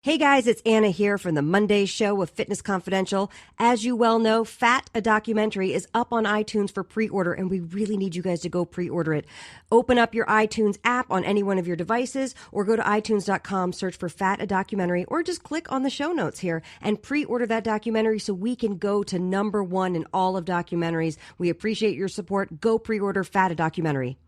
Hey guys, it's Anna here from the Monday show of Fitness Confidential. As you well know, Fat, a documentary, is up on iTunes for pre-order, and we really need you guys to go pre-order it. Open up your iTunes app on any one of your devices, or go to iTunes.com, search for Fat, a documentary, or just click on the show notes here and pre-order that documentary so we can go to #1 in all of documentaries. We appreciate your support. Go pre-order Fat, a documentary.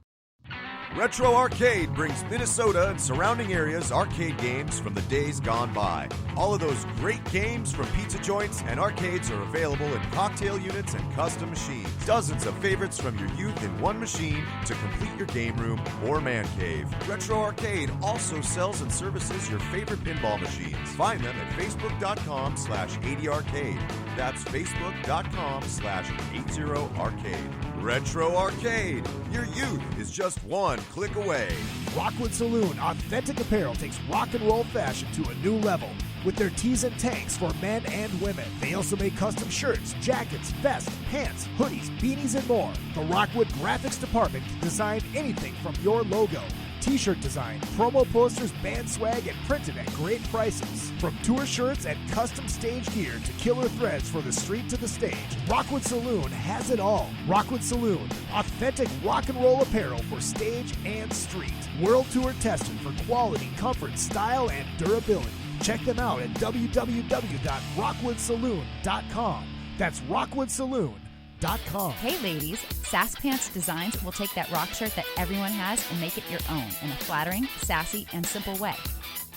Retro Arcade brings Minnesota and surrounding areas arcade games from the days gone by. All of those great games from pizza joints and arcades are available in cocktail units and custom machines. Dozens of favorites from your youth in one machine to complete your game room or man cave. Retro Arcade also sells and services your favorite pinball machines. Find them at facebook.com/80arcade. That's facebook.com/80arcade. Retro Arcade. Your youth is just one click away. Rockwood Saloon Authentic Apparel takes rock and roll fashion to a new level with their tees and tanks for men and women. They also make custom shirts, jackets, vests, pants, hoodies, beanies, and more. The Rockwood Graphics Department can design anything from your logo, t-shirt design, promo posters, band swag, and printed at great prices. From tour shirts and custom stage gear to killer threads for the street to the stage, Rockwood Saloon has it all. Rockwood Saloon, authentic rock and roll apparel for stage and street. World Tour tested for quality, comfort, style, and durability. Check them out at www.rockwoodsaloon.com. That's rockwoodsaloon.com. Hey ladies, Sass Pants Designs will take that rock shirt that everyone has and make it your own in a flattering, sassy, and simple way.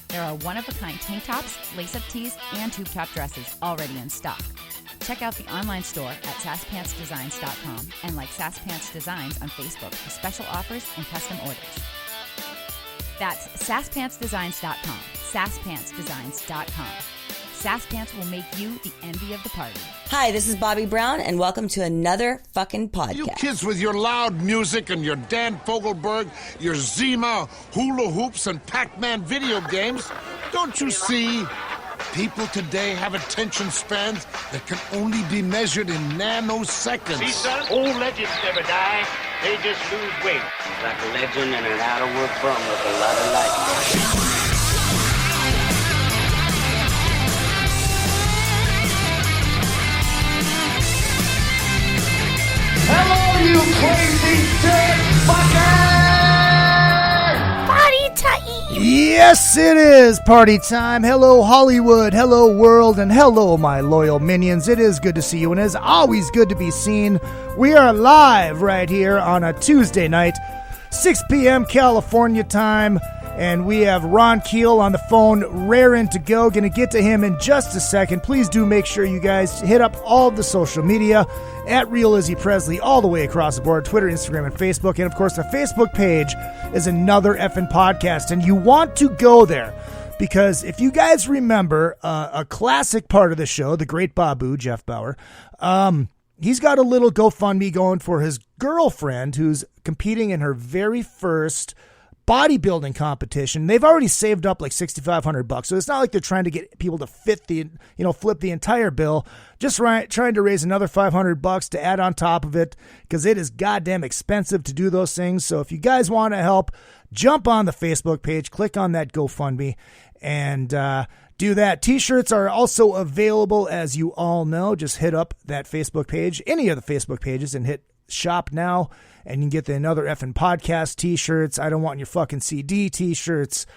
There are one-of-a-kind tank tops, lace-up tees, and tube top dresses already in stock. Check out the online store at sasspantsdesigns.com and like Sass Pants Designs on Facebook for special offers and custom orders. That's sasspantsdesigns.com, sasspantsdesigns.com. Sass Pants will make you the envy of the party. Hi, this is Bobby Brown, and welcome to another fucking podcast. You kids with your loud music and your Dan Fogelberg, your Zima, hula hoops, and Pac-Man video games, don't you see? People today have attention spans that can only be measured in nanoseconds. See, son, old legends never die. They just lose weight. Like a legend and an out-of-work bum with a lot of life. Hello, you crazy dirt fucker! Party time! Yes, it is party time. Hello, Hollywood. Hello, world. And hello, my loyal minions. It is good to see you, and it is always good to be seen. We are live right here on a Tuesday night, 6 p.m. California time. And we have Ron Keel on the phone, raring to go. Going to get to him in just a second. Please do make sure you guys hit up all of the social media at Real Izzy Presley all the way across the board, Twitter, Instagram, and Facebook. And, of course, the Facebook page is Another Effin' Podcast. And you want to go there because if you guys remember a classic part of the show, the great Babu, Jeff Bauer, he's got a little GoFundMe going for his girlfriend who's competing in her very first bodybuilding competition. They've already saved up like $6,500, so it's not like they're trying to get people to flip the entire bill. Just trying to raise another $500 to add on top of it because it is goddamn expensive to do those things. So if you guys want to help, jump on the Facebook page, click on that GoFundMe, and do that. T-shirts are also available, as you all know. Just hit up that Facebook page, any of the Facebook pages, and hit shop now, and you can get the Another Effin' Podcast t-shirts, I Don't Want Your Fucking CD t-shirts,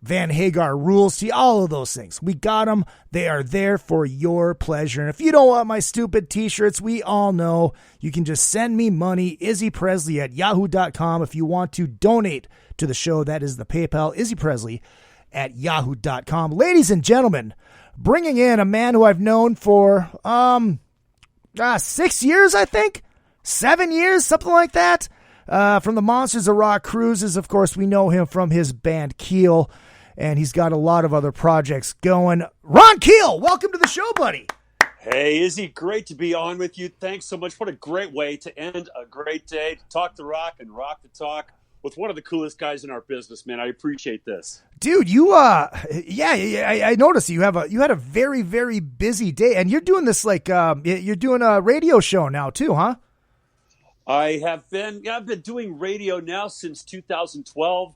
Van Hagar Rules, see all of those things. We got them. They are there for your pleasure. And if you don't want my stupid t-shirts, we all know you can just send me money, izzypresley at yahoo.com. If you want to donate to the show, that is the PayPal, izzypresley at yahoo.com. Ladies and gentlemen, bringing in a man who I've known for 6 years, I think. 7 years, something like that. From the Monsters of Rock cruises, of course, we know him from his band Keel, and he's got a lot of other projects going. Ron Keel, welcome to the show, buddy. Hey, Izzy, great to be on with you. Thanks so much. What a great way to end a great day, to talk the rock and rock the talk with one of the coolest guys in our business, man. I appreciate this. Dude, I noticed you had a very, very busy day, and you're doing this you're doing a radio show now too, huh? I've been doing radio now since 2012.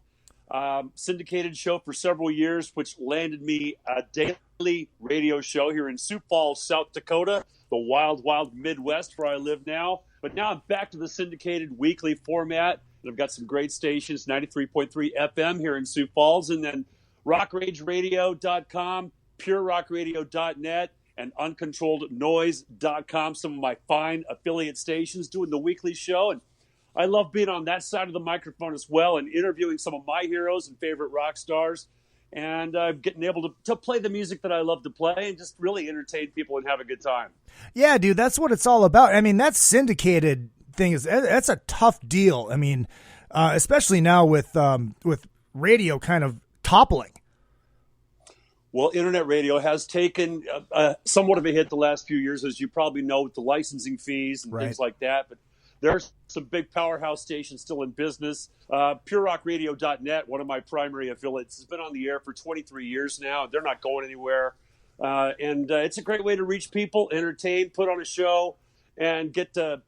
syndicated show for several years, which landed me a daily radio show here in Sioux Falls, South Dakota, the wild, wild Midwest where I live now. But now I'm back to the syndicated weekly format, and I've got some great stations, 93.3 FM here in Sioux Falls, and then rockrageradio.com, purerockradio.net, and uncontrollednoise.com, some of my fine affiliate stations doing the weekly show. And I love being on that side of the microphone as well and interviewing some of my heroes and favorite rock stars, and getting able to play the music that I love to play and just really entertain people and have a good time. Yeah, dude, that's what it's all about. I mean, that syndicated thing that's a tough deal. I mean, especially now with radio kind of toppling. Well, internet radio has taken somewhat of a hit the last few years, as you probably know, with the licensing fees and things like that. But there's some big powerhouse stations still in business. PureRockRadio.net, one of my primary affiliates, has been on the air for 23 years now. They're not going anywhere. And it's a great way to reach people, entertain, put on a show, and get to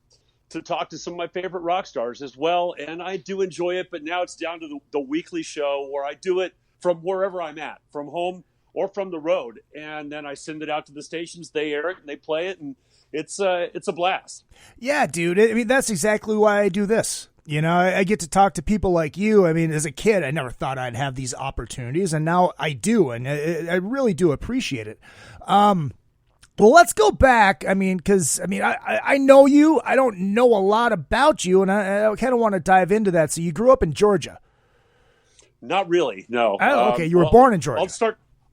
talk to some of my favorite rock stars as well. And I do enjoy it, but now it's down to the weekly show where I do it from wherever I'm at, from home or from the road. And then I send it out to the stations. They air it and they play it, and it's a blast. Yeah, dude. I mean, that's exactly why I do this. You know, I get to talk to people like you. I mean, as a kid, I never thought I'd have these opportunities, and now I do, and I really do appreciate it. Well, let's go back. I mean, because, I know you. I don't know a lot about you, and I kind of want to dive into that. So you grew up in Georgia. Not really, no. Oh, okay, you were born in Georgia.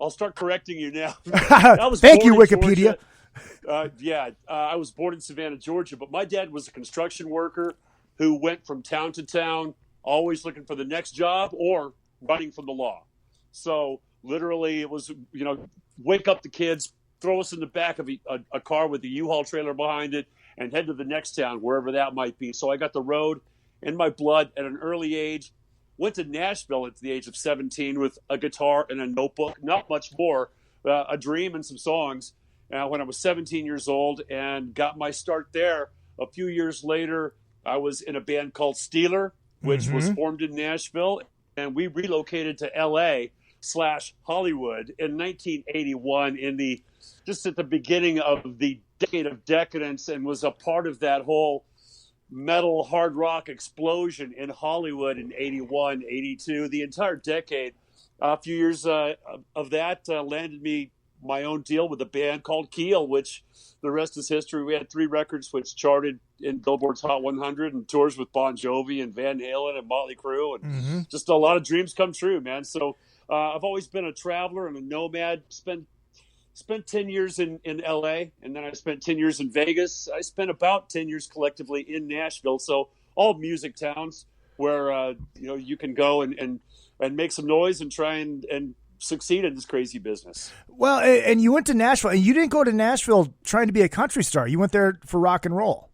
I'll start correcting you now. Thank you, Wikipedia. I was born in Savannah, Georgia, but my dad was a construction worker who went from town to town, always looking for the next job or running from the law. So literally it was, wake up the kids, throw us in the back of a car with a U-Haul trailer behind it, and head to the next town, wherever that might be. So I got the road in my blood at an early age. Went to Nashville at the age of 17 with a guitar and a notebook, not much more, a dream and some songs when I was 17 years old, and got my start there. A few years later, I was in a band called Steeler, which was formed in Nashville, and we relocated to LA/Hollywood in 1981 just at the beginning of the decade of decadence, and was a part of that whole metal hard rock explosion in Hollywood in 81, 82, the entire decade. A few years of that landed me my own deal with a band called Keel, which the rest is history. We had 3 records which charted in Billboard's Hot 100 and tours with Bon Jovi and Van Halen and Motley Crue, and just a lot of dreams come true, man. So I've always been a traveler and a nomad. Spent 10 years in LA, and then I spent 10 years in Vegas. I spent about 10 years collectively in Nashville. So all music towns where you can go and make some noise and try and succeed in this crazy business. Well, and you went to Nashville, and you didn't go to Nashville trying to be a country star. You went there for rock and roll.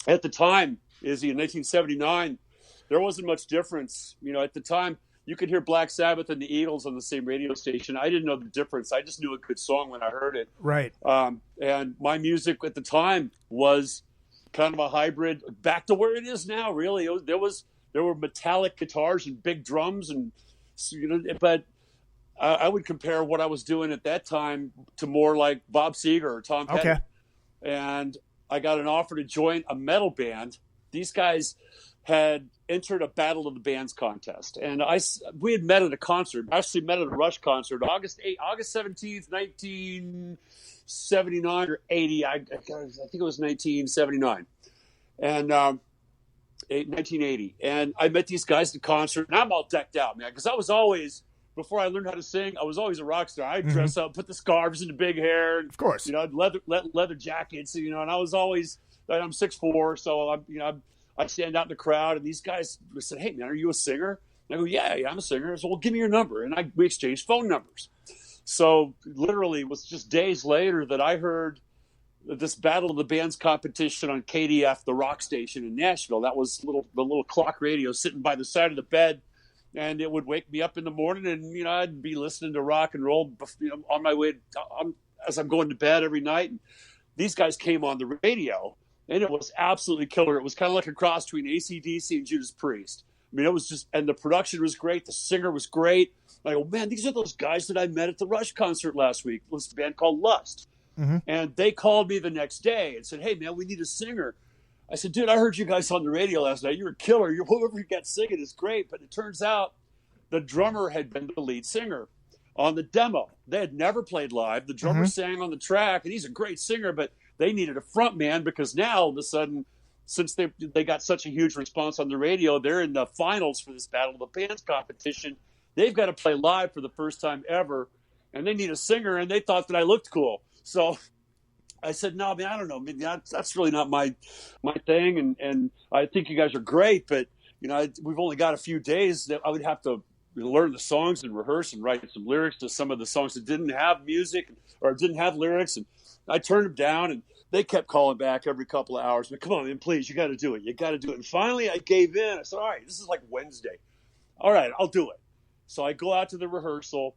At the time, Izzy, in 1979, there wasn't much difference. At the time, you could hear Black Sabbath and the Eagles on the same radio station. I didn't know the difference. I just knew a good song when I heard it. Right. And my music at the time was kind of a hybrid, back to where it is now, really. There were metallic guitars and big drums, and but I would compare what I was doing at that time to more like Bob Seger or Tom Petty. Okay. And I got an offer to join a metal band. These guys had entered a Battle of the Bands contest, and we had met at a concert. Actually met at a Rush concert, August 17th, 1979 or 80. I think it was 1979, and 1980. And I met these guys at the concert, and I'm all decked out, man, because I was always, before I learned how to sing, I was always a rock star. I'd dress up, put the scarves and the big hair, and, of course, leather jackets, and I was always. I'm 6'4", so I stand out in the crowd, and these guys said, "Hey, man, are you a singer?" And I go, "Yeah, I'm a singer." So, "Well, give me your number," and we exchanged phone numbers. So, literally, it was just days later that I heard this Battle of the Bands competition on KDF, the rock station in Nashville. That was the little clock radio sitting by the side of the bed, and it would wake me up in the morning, and I'd be listening to rock and roll, on my way as I'm going to bed every night. And these guys came on the radio. And it was absolutely killer. It was kind of like a cross between AC/DC and Judas Priest. I mean, it was just, and the production was great. The singer was great. I go, man, these are those guys that I met at the Rush concert last week. It was a band called Lust. And they called me the next day and said, hey, man, we need a singer. I said, dude, I heard you guys on the radio last night. You're a killer. Whoever you got singing is great. But it turns out the drummer had been the lead singer on the demo. They had never played live. The drummer sang on the track, and he's a great singer, but they needed a front man because now, all of a sudden, since they got such a huge response on the radio, they're in the finals for this Battle of the Bands competition. They've got to play live for the first time ever, and they need a singer, and they thought that I looked cool. So I said, no, man, I don't know. I mean, that's really not my thing, and I think you guys are great, but we've only got a few days that I would have to learn the songs and rehearse and write some lyrics to some of the songs that didn't have music or didn't have lyrics. And I turned them down, and they kept calling back every couple of hours. But come on, man, please, you got to do it. You got to do it. And finally I gave in. I said, all right, this is like Wednesday. All right, I'll do it. So I go out to the rehearsal,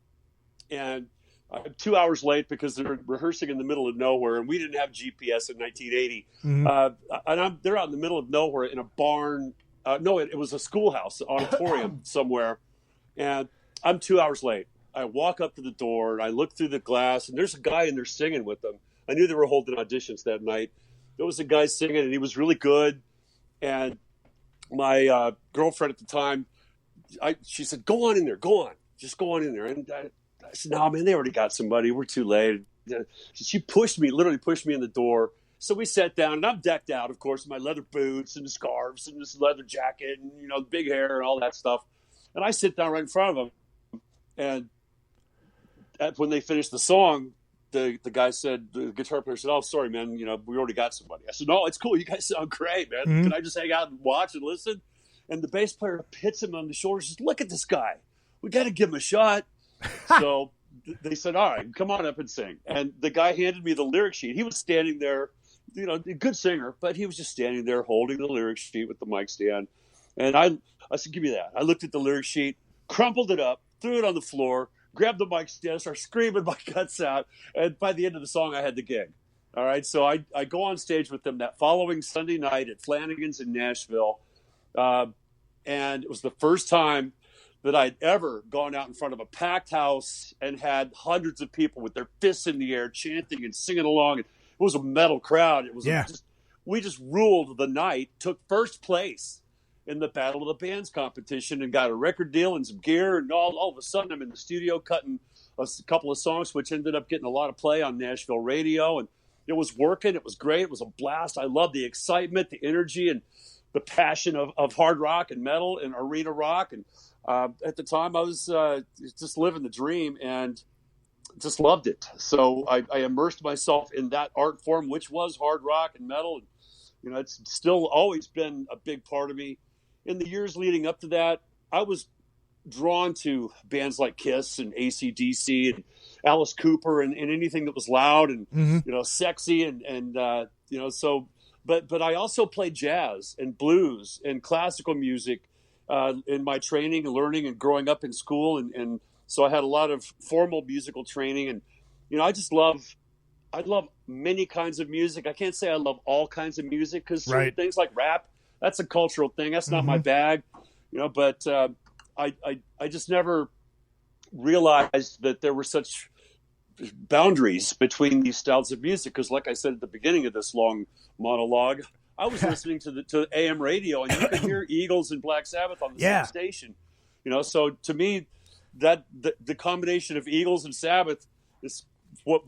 and I'm 2 hours late because they're rehearsing in the middle of nowhere, and we didn't have GPS in 1980. And they're out in the middle of nowhere in a barn. It was a schoolhouse auditorium somewhere. And I'm 2 hours late. I walk up to the door, and I look through the glass, and there's a guy in there singing with them. I knew they were holding auditions that night. There was a guy singing, and he was really good. And my girlfriend at the time, she said, go on in there. Go on. Just go on in there. And I said, no, man, they already got somebody. We're too late. She literally pushed me in the door. So we sat down, and I'm decked out, of course, in my leather boots and the scarves and this leather jacket and, big hair and all that stuff. And I sit down right in front of them. And when they finished the song, the guy said, the guitar player said, oh, sorry, man, we already got somebody. I said, no, it's cool. You guys sound great, man. Can I just hang out and watch and listen? And the bass player hits him on the shoulder and says, look at this guy. We got to give him a shot. So they said, all right, come on up and sing. And the guy handed me the lyric sheet. He was standing there, a good singer, but he was just standing there holding the lyric sheet with the mic stand. And I said, give me that. I looked at the lyric sheet, crumpled it up, threw it on the floor, grabbed the mic stand, started screaming my guts out. And by the end of the song, I had the gig. All right. So I go on stage with them that following Sunday night at Flanagan's in Nashville. And it was the first time that I'd ever gone out in front of a packed house and had hundreds of people with their fists in the air chanting and singing along. It was a metal crowd. It was we just ruled the night, took first place in the Battle of the Bands competition and got a record deal and some gear. And all of a sudden I'm in the studio cutting a couple of songs, which ended up getting a lot of play on Nashville radio. And it was working. It was great. It was a blast. I loved the excitement, the energy, and the passion of hard rock and metal and arena rock. And at the time I was just living the dream and just loved it. So I immersed myself in that art form, which was hard rock and metal. And, it's still always been a big part of me. In the years leading up to that, I was drawn to bands like Kiss and AC/DC and Alice Cooper and anything that was loud and, sexy and so, but I also played jazz and blues and classical music in my training and learning and growing up in school. And so I had a lot of formal musical training and, I love many kinds of music. I can't say I love all kinds of music because things like rap, that's a cultural thing. That's not my bag, but I just never realized that there were such boundaries between these styles of music. Because like I said at the beginning of this long monologue, I was listening to AM radio and you could hear Eagles and Black Sabbath on the same station, so to me that the combination of Eagles and Sabbath is what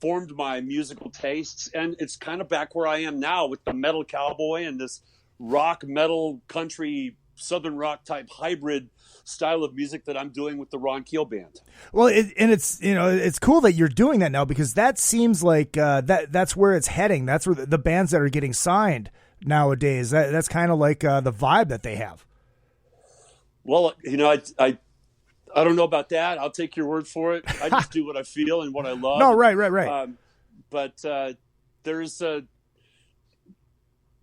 formed my musical tastes. And it's kind of back where I am now with the metal cowboy and this rock, metal, country, southern rock type hybrid style of music that I'm doing with the Ron Keel Band. Well, it's cool that you're doing that now because that seems like that's where it's heading. That's where the bands that are getting signed nowadays, that's kind of like the vibe that they have. Well, I don't know about that. I'll take your word for it. I just do what I feel and what I love. No, right. But there's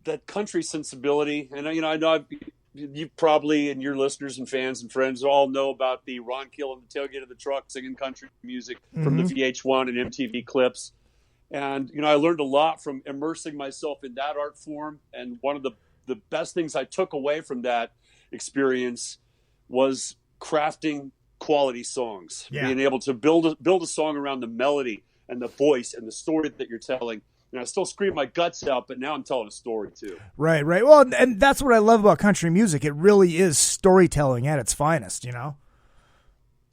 that country sensibility. And, I know you probably and your listeners and fans and friends all know about the Ron Keel on the tailgate of the truck singing country music from the VH1 and MTV clips. And, I learned a lot from immersing myself in that art form. And one of the best things I took away from that experience was crafting quality songs, Yeah. being able to build a song around the melody and the voice and the story that you're telling. And I still scream my guts out, but now I'm telling a story too. Right. Well, and that's what I love about country music. It really is storytelling at its finest, you know?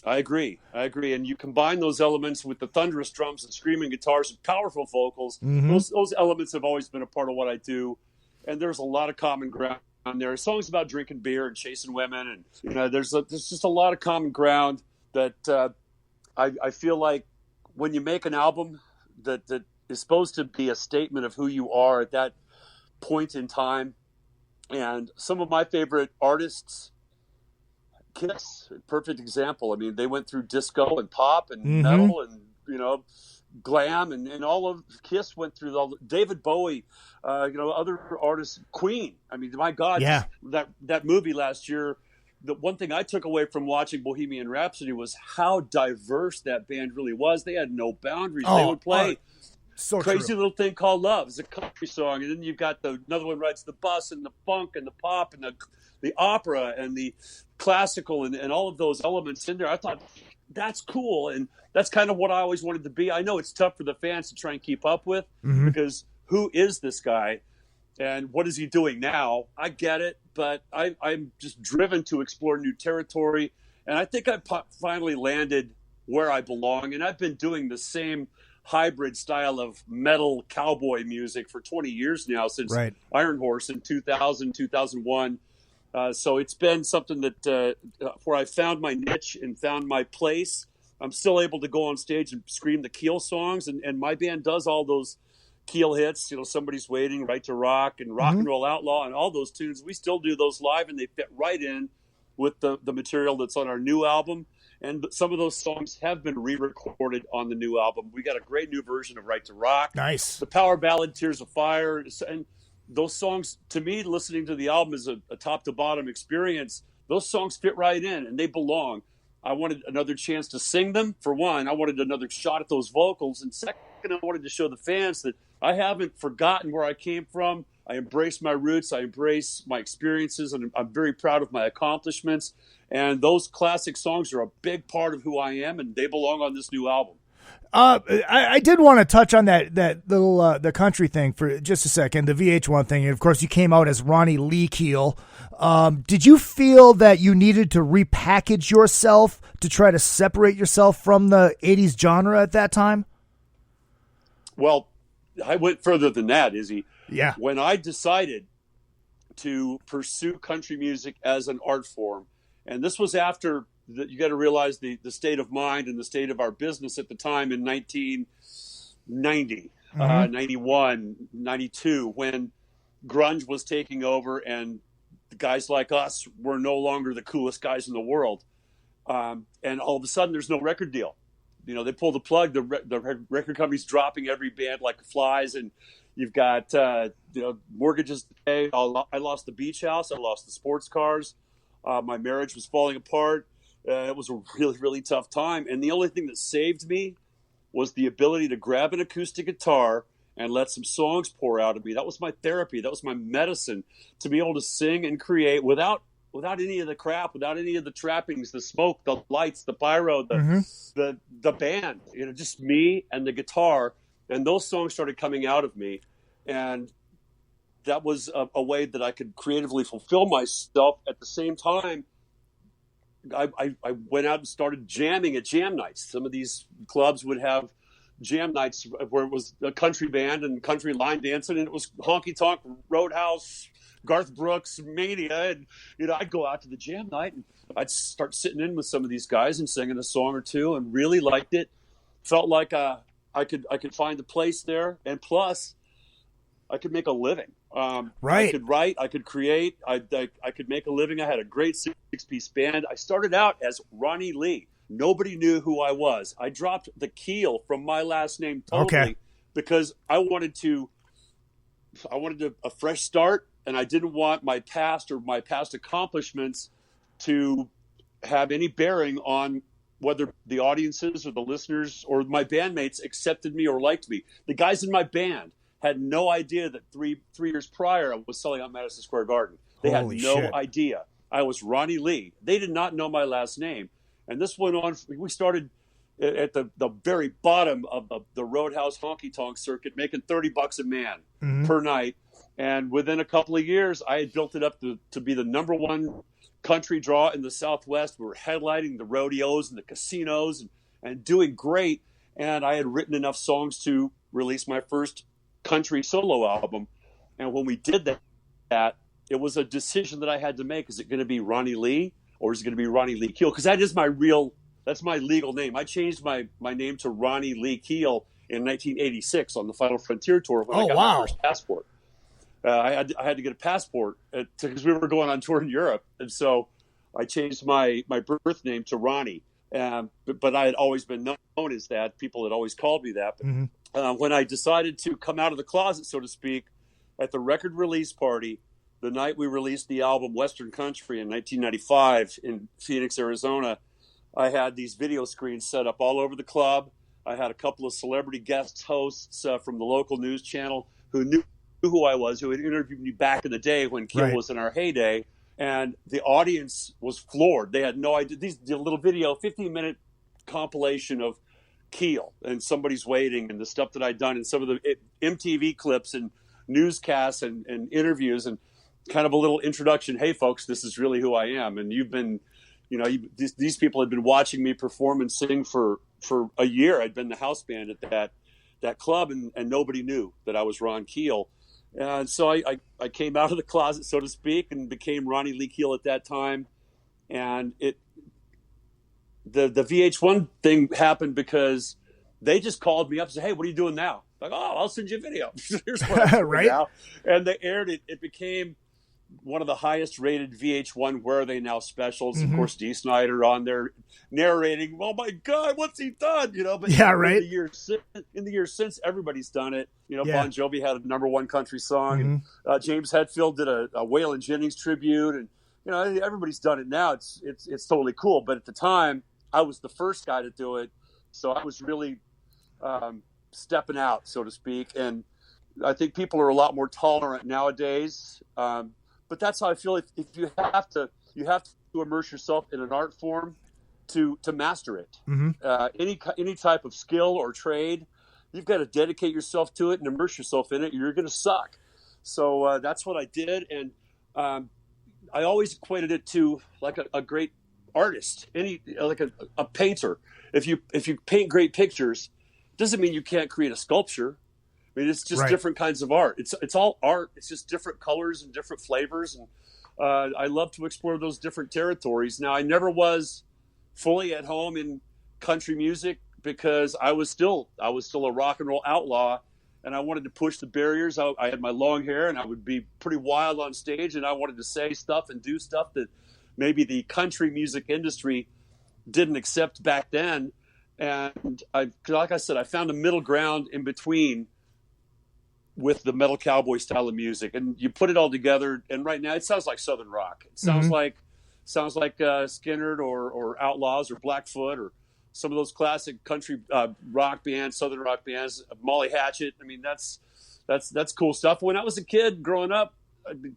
I agree. And you combine those elements with the thunderous drums and screaming guitars and powerful vocals. Mm-hmm. Those elements have always been a part of what I do. And there's a lot of common ground there. Songs about drinking beer and chasing women. And, there's just a lot of common ground that I feel like when you make an album that is supposed to be a statement of who you are at that point in time. And some of my favorite artists, Kiss, perfect example. I mean, they went through disco and pop and metal and, glam and all of Kiss went through all. David Bowie, other artists, Queen. I mean, my God, yeah. that movie last year, the one thing I took away from watching Bohemian Rhapsody was how diverse that band really was. They had no boundaries. They would play so Crazy true. Little Thing Called Love is a country song, and then you've got another one rides the bus and the funk and the pop and the opera and the classical and all of those elements in there. I thought that's cool, and that's kind of what I always wanted to be. I know it's tough for the fans to try and keep up with because who is this guy and what is he doing now? I get it, but I'm just driven to explore new territory, and I think I finally landed where I belong, and I've been doing the same hybrid style of metal cowboy music for 20 years now, since Iron Horse in 2000, 2001. So it's been something that where I found my niche and found my place. I'm still able to go on stage and scream the Keel songs, and my band does all those Keel hits, Somebody's Waiting, Right to Rock, and Rock and Roll Outlaw, and all those tunes. We still do those live, and they fit right in with the material that's on our new album. And some of those songs have been re-recorded on the new album. We got a great new version of Right to Rock. Nice. The power ballad, Tears of Fire. And those songs, to me, listening to the album is a top-to-bottom experience. Those songs fit right in, and they belong. I wanted another chance to sing them, for one. I wanted another shot at those vocals. And second, I wanted to show the fans that I haven't forgotten where I came from. I embrace my roots. I embrace my experiences, and I'm very proud of my accomplishments. And those classic songs are a big part of who I am, and they belong on this new album. I did want to touch on that little the country thing for just a second, the VH1 thing. And of course, you came out as Ronnie Lee Keel. Did you feel that you needed to repackage yourself to try to separate yourself from the 80s genre at that time? Well, I went further than that, Izzy. Yeah. When I decided to pursue country music as an art form, and this was after you got to realize the state of mind and the state of our business at the time in 1990, 91, 92, when grunge was taking over and guys like us were no longer the coolest guys in the world. And all of a sudden there's no record deal. They pull the plug, the record company's dropping every band like flies, and you've got mortgages to pay. I lost the beach house. I lost the sports cars. My marriage was falling apart. It was a really, really tough time. And the only thing that saved me was the ability to grab an acoustic guitar and let some songs pour out of me. That was my therapy. That was my medicine, to be able to sing and create without any of the crap, without any of the trappings, the smoke, the lights, the pyro, the band, just me and the guitar. And those songs started coming out of me. And that was a way that I could creatively fulfill myself. At the same time, I went out and started jamming at jam nights. Some of these clubs would have jam nights where it was a country band and country line dancing, and it was honky tonk, Roadhouse, Garth Brooks, Mania. And I'd go out to the jam night and I'd start sitting in with some of these guys and singing a song or two, and really liked it. Felt like I could find a place there, and plus I could make a living. I could write, I could create, I could make a living. I had a great six-piece band. I started out as Ronnie Lee. Nobody knew who I was. I dropped the Keel from my last name totally because I wanted a fresh start, and I didn't want my past or my past accomplishments to have any bearing on whether the audiences or the listeners or my bandmates accepted me or liked me. The guys in my band had no idea that three years prior I was selling out Madison Square Garden. They had no idea. I was Ronnie Lee. They did not know my last name. And this went on. We started at the very bottom of the Roadhouse honky tonk circuit, making $30 a man per night. And within a couple of years, I had built it up to be the number one country draw in the Southwest. We were headlining the rodeos and the casinos and doing great. And I had written enough songs to release my first country solo album. And when we did that, it was a decision that I had to make. Is it going to be Ronnie Lee or is it going to be Ronnie Lee Keel? Because that's my legal name. I changed my name to Ronnie Lee Keel in 1986 on the Final Frontier tour when I got my first passport. I had to get a passport because we were going on tour in Europe. And so I changed my birth name to Ronnie. But I had always been known as that. People had always called me that. But, when I decided to come out of the closet, so to speak, at the record release party, the night we released the album Western Country in 1995 in Phoenix, Arizona, I had these video screens set up all over the club. I had a couple of celebrity guest hosts from the local news channel who knew who I was, who had interviewed me back in the day when Keel was in our heyday. And the audience was floored. They had no idea. The little video, 15-minute compilation of Keel and Somebody's Waiting and the stuff that I'd done and some of the MTV clips and newscasts and interviews and kind of a little introduction. Hey, folks, this is really who I am. And you've been, these people had been watching me perform and sing for a year. I'd been the house band at that club, and nobody knew that I was Ron Keel. And so I came out of the closet, so to speak, and became Ronnie Lee Keel at that time. And the VH1 thing happened because they just called me up and said, hey, what are you doing now? Like, oh, I'll send you a video. Here's what I'm doing now. And they aired it. It became one of the highest rated VH1 Where Are They Now specials. Of course, Dee Snider on there narrating, oh my God, what's he done? But in the years since, everybody's done it. Bon Jovi had a number one country song, and James Hetfield did a Waylon Jennings tribute, and everybody's done it now. It's totally cool. But at the time, I was the first guy to do it, so I was really stepping out, so to speak. And I think people are a lot more tolerant nowadays. But that's how I feel. If you have to immerse yourself in an art form to master it. Any type of skill or trade, you've got to dedicate yourself to it and immerse yourself in it. You're going to suck. So that's what I did, and I always equated it to like a great artist, like a painter. If you paint great pictures, doesn't mean you can't create a sculpture. I mean, it's just different kinds of art. It's all art. It's just different colors and different flavors. And I love to explore those different territories. Now, I never was fully at home in country music because I was still a rock and roll outlaw, and I wanted to push the barriers. I had my long hair, and I would be pretty wild on stage, and I wanted to say stuff and do stuff that maybe the country music industry didn't accept back then. And like I said, I found a middle ground in between with the metal cowboy style of music, and you put it all together, and right now it sounds like Southern rock. It sounds like Skynyrd or Outlaws or Blackfoot or some of those classic country rock bands, Southern rock bands, Molly Hatchet. I mean, that's cool stuff. When I was a kid growing up,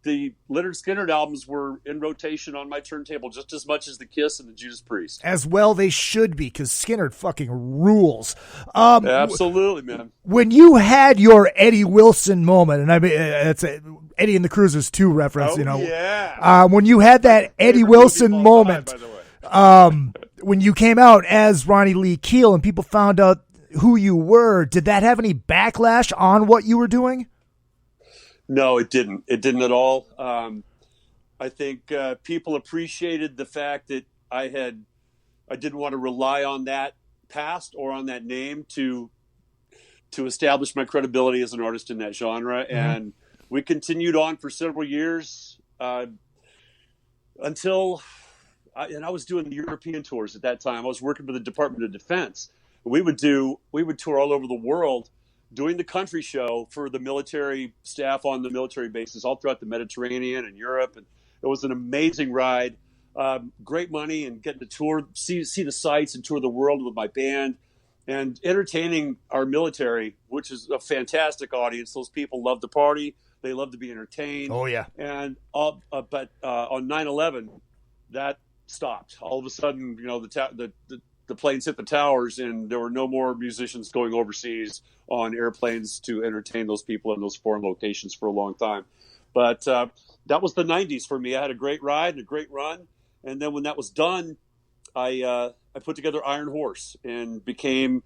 the Lynyrd Skynyrd albums were in rotation on my turntable just as much as the Kiss and the Judas Priest. As well they should be, because Skynyrd fucking rules. Absolutely, man. When you had your Eddie Wilson moment, and I mean, it's Eddie and the Cruisers 2 reference, Yeah. When you had that Eddie Wilson moment, by the way. When you came out as Ronnie Lee Keel and people found out who you were, did that have any backlash on what you were doing? No, it didn't. It didn't at all. I think people appreciated the fact that I didn't want to rely on that past or on that name to establish my credibility as an artist in that genre. And we continued on for several years until I was doing the European tours at that time. I was working for the Department of Defense. We would tour all over the world, doing the country show for the military staff on the military bases all throughout the Mediterranean and Europe. And it was an amazing ride, great money, and getting to tour, see the sights and tour the world with my band and entertaining our military, which is a fantastic audience. Those people love to party. They love to be entertained. Oh, yeah. And but on 9/11, that stopped. All of a sudden, the planes hit the towers, and there were no more musicians going overseas on airplanes to entertain those people in those foreign locations for a long time. But that was the 90s for me. I had a great ride and a great run. And then when that was done, I put together Iron Horse and became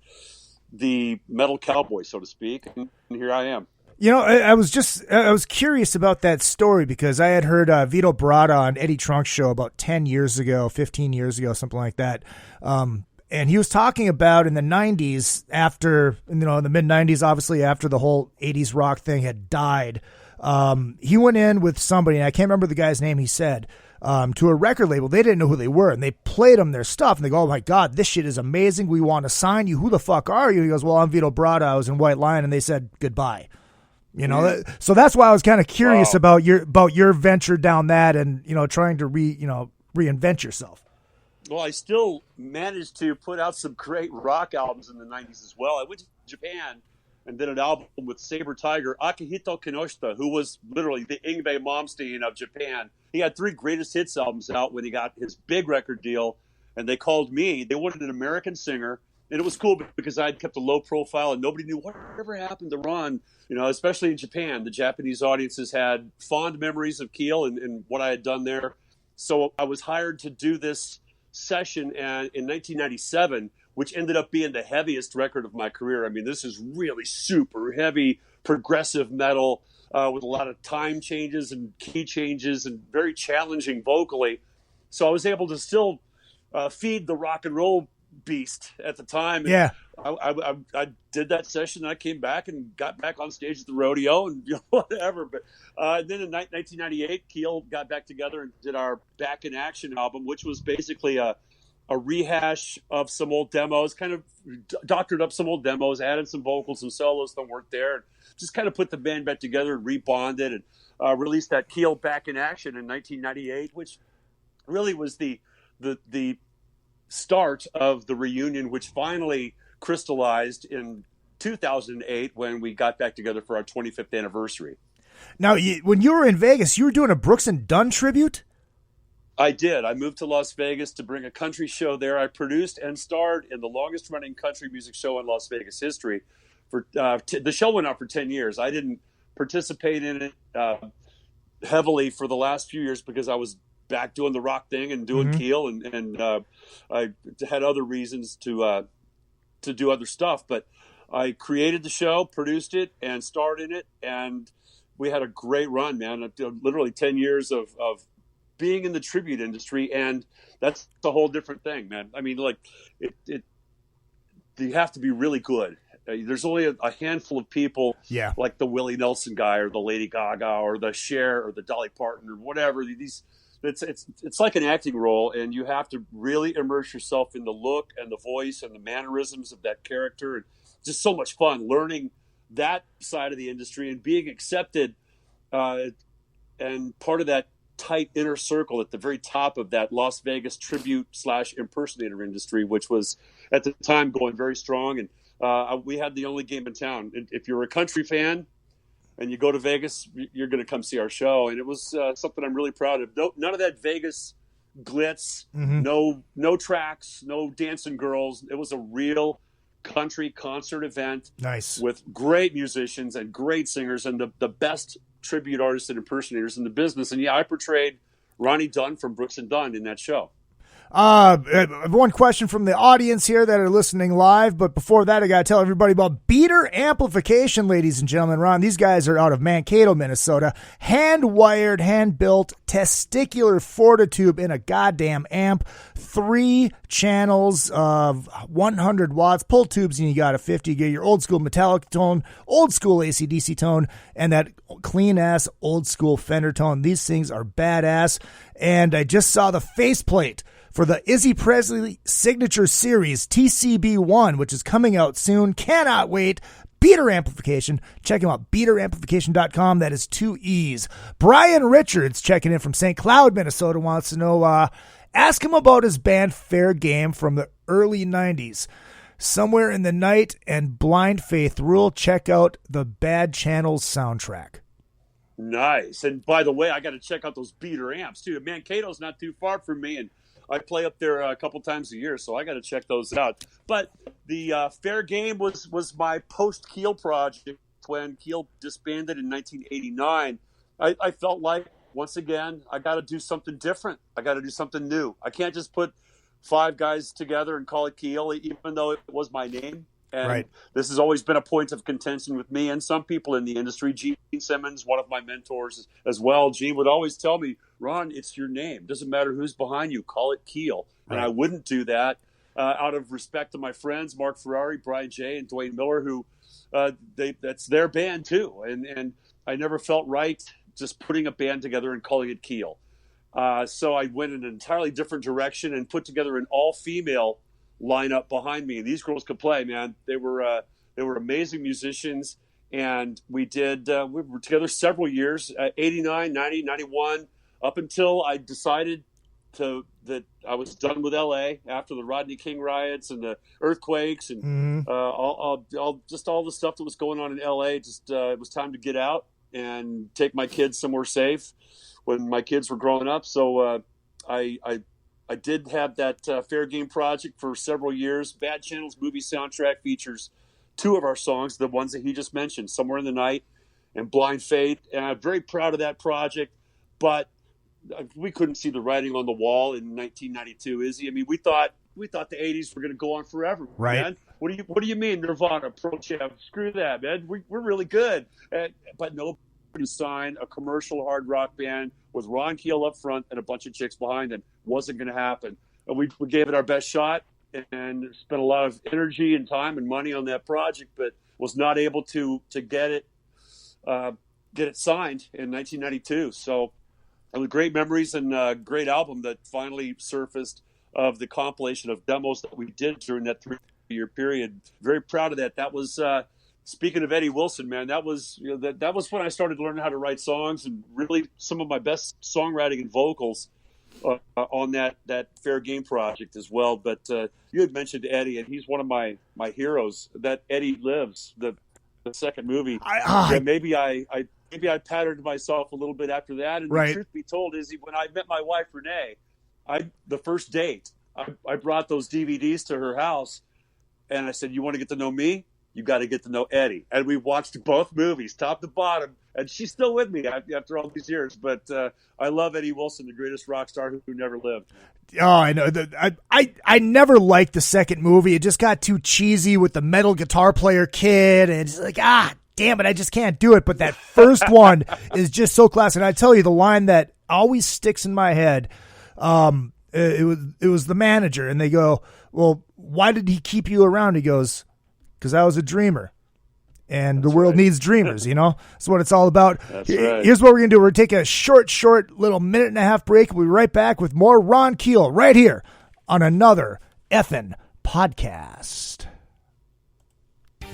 the metal cowboy, so to speak. And here I am. I was curious about that story because I had heard Vito Bratta on Eddie Trunk's show about 10 years ago, 15 years ago, something like that. And he was talking about in the 90s after, in the mid 90s, obviously after the whole 80s rock thing had died, he went in with somebody, and I can't remember the guy's name, he said, to a record label. They didn't know who they were, and they played them their stuff, and they go, "Oh my God, this shit is amazing. We want to sign you. Who the fuck are you?" He goes, "Well, I'm Vito Bratta. I was in White Lion," and they said goodbye. So that's why I was kind of curious about your venture down that, and trying to reinvent yourself. Well, I still managed to put out some great rock albums in the 90s as well. I went to Japan and did an album with Saber Tiger, Akihito Kinoshita, who was literally the Yngwie Malmsteen of Japan. He had 3 greatest hits albums out when he got his big record deal, and they called me. They wanted an American singer, and it was cool because I had kept a low profile, and nobody knew whatever happened to Ron, especially in Japan. The Japanese audiences had fond memories of Keel and what I had done there. So I was hired to do this session in 1997, which ended up being the heaviest record of my career. I mean, this is really super heavy progressive metal with a lot of time changes and key changes and very challenging vocally. So I was able to still feed the rock and roll beast at the time. Yeah. I did that session, and I came back and got back on stage at the rodeo and whatever. But then in 1998, Keel got back together and did our Back in Action album, which was basically a rehash of some old demos, kind of doctored up some old demos, added some vocals, some solos that weren't there, and just kind of put the band back together and rebonded and released that Keel Back in Action in 1998, which really was the start of the reunion, which finally crystallized in 2008 when we got back together for our 25th anniversary. Now, when you were in Vegas, you were doing a Brooks and Dunn tribute? I did. I moved to Las Vegas to bring a country show there. I produced and starred in the longest running country music show in Las Vegas history. The show went on for 10 years. I didn't participate in it heavily for the last few years because I was back doing the rock thing and doing Keel, and I had other reasons to do other stuff. But I created the show, produced it, and starred in it, and we had a great run, man. Literally 10 years of being in the tribute industry, and that's a whole different thing, man. I mean, like you have to be really good. There's only a handful of people, like the Willie Nelson guy or the Lady Gaga or the Cher or the Dolly Parton or whatever. It's like an acting role, and you have to really immerse yourself in the look and the voice and the mannerisms of that character. And just so much fun learning that side of the industry and being accepted and part of that tight inner circle at the very top of that Las Vegas tribute / impersonator industry, which was at the time going very strong. And we had the only game in town. If you're a country fan and you go to Vegas, you're going to come see our show. And it was something I'm really proud of. None of that Vegas glitz, no tracks, no dancing girls. It was a real country concert event. Nice. With great musicians and great singers and the best tribute artists and impersonators in the business. And I portrayed Ronnie Dunn from Brooks and Dunn in that show. One question from the audience here that are listening live, but before that, I got to tell everybody about Beater Amplification, ladies and gentlemen. Ron, these guys are out of Mankato, Minnesota. Hand-wired, hand-built testicular fortitube in a goddamn amp. 3 channels of 100 watts. Pull tubes, and you got a 50. You get your old-school metallic tone, old-school AC/DC tone, and that clean-ass old-school Fender tone. These things are badass, and I just saw the faceplate for the Izzy Presley Signature Series TCB1, which is coming out soon. Cannot wait. Beater Amplification. Check him out. BeaterAmplification.com. That is 2 E's. Brian Richards, checking in from St. Cloud, Minnesota, wants to know, ask him about his band Fair Game from the early 90s. Somewhere in the Night and Blind Faith Rule. Check out the Bad Channels soundtrack. Nice. And by the way, I got to check out those beater amps too. Mankato's not too far from me, and I play up there a couple times a year, so I got to check those out. But the Fair Game was my post Keel project when Keel disbanded in 1989. I felt like, once again, I got to do something different. I got to do something new. I can't just put 5 guys together and call it Keel, even though it was my name. And Right. This has always been a point of contention with me and some people in the industry. Gene Simmons, one of my mentors as well. Gene would always tell me, Ron, it's your name. Doesn't matter who's behind you. Call it Keel. Right. And I wouldn't do that out of respect to my friends, Mark Ferrari, Brian Jay, and Dwayne Miller, who that's their band too. And I never felt right just putting a band together and calling it Keel. So I went in an entirely different direction and put together an all-female lineup behind me. And these girls could play, man. They were amazing musicians, and we were together several years, 89, 90, 91, up until I decided that I was done with LA after the Rodney King riots and the earthquakes and all the stuff that was going on in LA. Just it was time to get out and take my kids somewhere safe when my kids were growing up. So I did have that Fair Game project for several years. Bad Channel's movie soundtrack features 2 of our songs, the ones that he just mentioned, Somewhere in the Night and Blind Faith. And I'm very proud of that project, but we couldn't see the writing on the wall in 1992, Izzy. I mean, we thought the 80s were going to go on forever, right? Man. What do you mean, Nirvana, Pearl Jam? Screw that, man. We're really good. But nobody signed a commercial hard rock band with Ron Keel up front and a bunch of chicks behind him. Wasn't going to happen. And we gave it our best shot and spent a lot of energy and time and money on that project, but was not able to get it signed in 1992. So it was great memories and a great album that finally surfaced of the compilation of demos that we did during that 3-year period. Very proud of that. That was speaking of Eddie Wilson, man, that was that was when I started learning how to write songs, and really some of my best songwriting and vocals on that Fair Game project as well. But you had mentioned Eddie, and he's one of my heroes. That Eddie Lives, the second movie. Maybe I patterned myself a little bit after that. And right. The truth be told, Izzy, when I met my wife Renee, the first date, I brought those DVDs to her house, and I said, "You want to get to know me? You got to get to know Eddie." And we watched both movies, top to bottom. And she's still with me after all these years. But I love Eddie Wilson, the greatest rock star who never lived. Oh, I know. I never liked the second movie. It just got too cheesy with the metal guitar player kid. And it's like, damn it, I just can't do it. But that first one is just so classic. And I tell you, the line that always sticks in my head, it was the manager. And they go, "Well, why did he keep you around?" He goes, "Because I was a dreamer. And the world needs dreamers, you know? That's what it's all about." That's right. Here's what we're going to do. We're going to take a short little 1.5 break. We'll be right back with more Ron Keel right here on another effing podcast.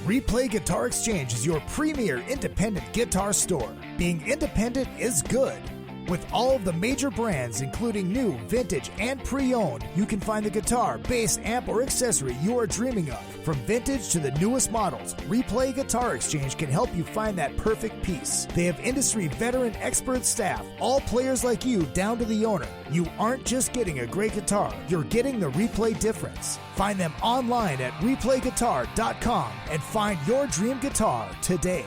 Replay Guitar Exchange is your premier independent guitar store. Being independent is good. With all of the major brands, including new, vintage, and pre-owned, you can find the guitar, bass, amp, or accessory you are dreaming of. From vintage to the newest models, Replay Guitar Exchange can help you find that perfect piece. They have industry veteran expert staff, all players like you down to the owner. You aren't just getting a great guitar, you're getting the Replay difference. Find them online at replayguitar.com and find your dream guitar today.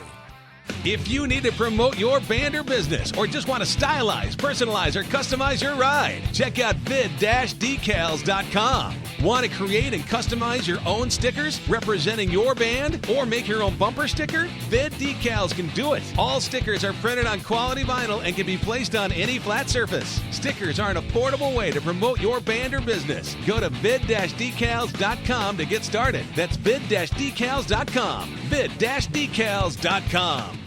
If you need to promote your band or business, or just want to stylize, personalize, or customize your ride, check out vid-decals.com. Want to create and customize your own stickers representing your band, or make your own bumper sticker? Vid Decals can do it. All stickers are printed on quality vinyl and can be placed on any flat surface. Stickers are an affordable way to promote your band or business. Go to vid-decals.com to get started. That's vid-decals.com. vid-decals.com.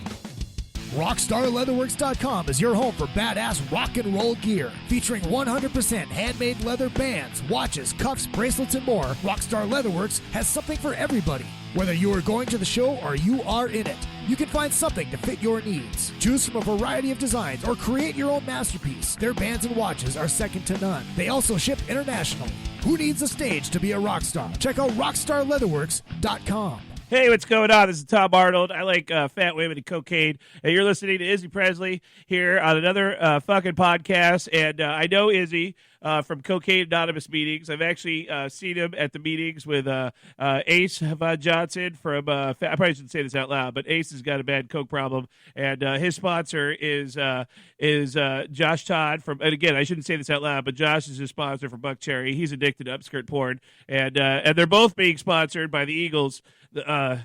RockstarLeatherworks.com is your home for badass rock and roll gear. Featuring 100% handmade leather bands, watches, cuffs, bracelets, and more, Rockstar Leatherworks has something for everybody. Whether you are going to the show or you are in it, you can find something to fit your needs. Choose from a variety of designs or create your own masterpiece. Their bands and watches are second to none. They also ship internationally. Who needs a stage to be a rock star? Check out RockstarLeatherworks.com. Hey, what's going on? This is Tom Arnold. I like fat women and cocaine. And you're listening to Izzy Presley here on another fucking podcast. And I know Izzy from Cocaine Anonymous meetings. I've actually seen him at the meetings with Ace Von Johnson from, I probably shouldn't say this out loud, but Ace has got a bad coke problem. And his sponsor is Josh Todd from, and again, I shouldn't say this out loud, but Josh is his sponsor for Buck Cherry. He's addicted to upskirt porn. And they're both being sponsored by the Eagles. The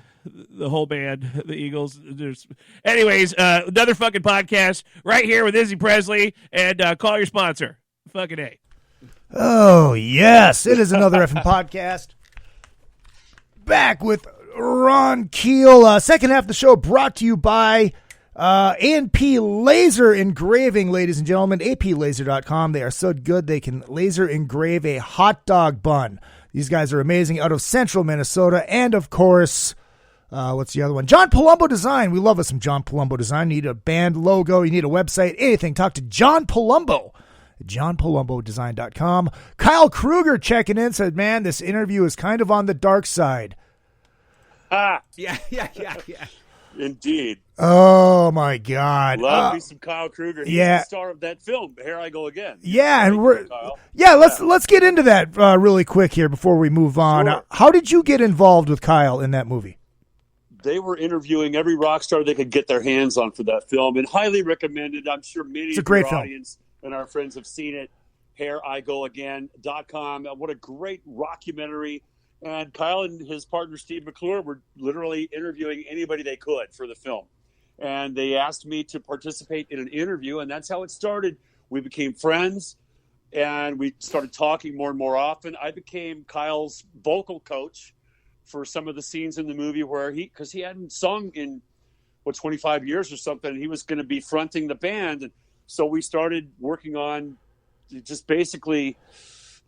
whole band, the Eagles. Anyways, another fucking podcast right here with Izzy Presley, and call your sponsor. Fucking A. Oh, yes. It is another effing podcast. Back with Ron Keel. Second half of the show brought to you by A&P Laser Engraving, ladies and gentlemen. APLaser.com. They are so good they can laser engrave a hot dog bun. These guys are amazing, out of central Minnesota. And, of course, what's the other one? John Palumbo Design. We love us some John Palumbo Design. You need a band logo. You need a website. Anything. Talk to John Palumbo. JohnPalumboDesign.com. Kyle Kruger checking in. Said, man, this interview is kind of on the dark side. Yeah. Indeed. Oh, my God. Love me some Kyle Kruger. He's the star of that film, Here I Go Again. Yeah, and let's get into that really quick here before we move on. Sure. How did you get involved with Kyle in that movie? They were interviewing every rock star they could get their hands on for that film, and highly recommended. I'm sure many of your audience and our friends have seen it. HereIGoAgain.com. What a great rockumentary. And Kyle and his partner, Steve McClure, were literally interviewing anybody they could for the film. And they asked me to participate in an interview, and that's how it started. We became friends, and we started talking more and more often. I became Kyle's vocal coach for some of the scenes in the movie where because he hadn't sung in, 25 years or something, and he was going to be fronting the band. And so we started working on just basically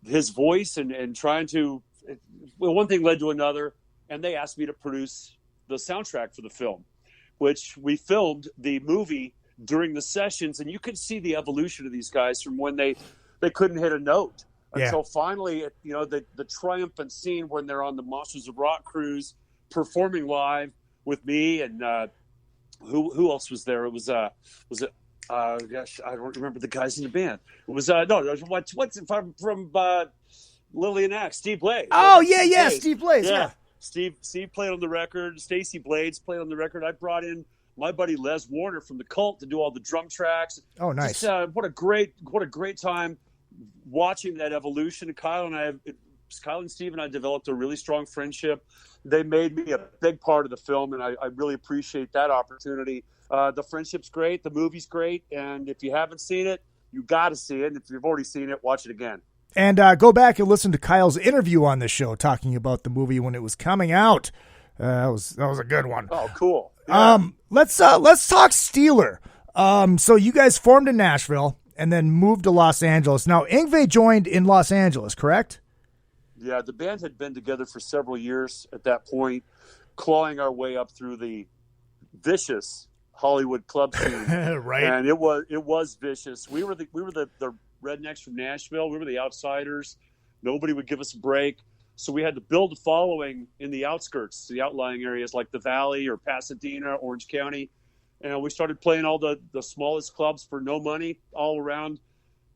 his voice and trying to, one thing led to another, and they asked me to produce the soundtrack for the film, which we filmed the movie during the sessions, and you could see the evolution of these guys from when they couldn't hit a note until finally, the triumphant scene when they're on the Monsters of Rock cruise performing live with me and who else was there? It was it? Gosh, I don't remember the guys in the band. It was what's from Lillian Axe, Steve Blades. Oh, yeah, Steve Blades, yeah. Steve played on the record. Stacy Blades played on the record. I brought in my buddy Les Warner from the Cult to do all the drum tracks. Oh, nice. Just, what a great time watching that evolution. Kyle and Steve and I developed a really strong friendship. They made me a big part of the film, and I really appreciate that opportunity. The friendship's great. The movie's great. And if you haven't seen it, you got to see it. And if you've already seen it, watch it again. And go back and listen to Kyle's interview on the show talking about the movie when it was coming out. That was a good one. Oh, cool. Yeah. Let's talk Steeler. So you guys formed in Nashville and then moved to Los Angeles. Now, Yngwie joined in Los Angeles, correct? Yeah, the band had been together for several years at that point, clawing our way up through the vicious Hollywood club scene. Right. And it was vicious. We were the rednecks from Nashville. We were the outsiders. Nobody would give us a break. So we had to build a following in the outskirts, the outlying areas like the Valley or Pasadena, Orange County. And we started playing all the smallest clubs for no money all around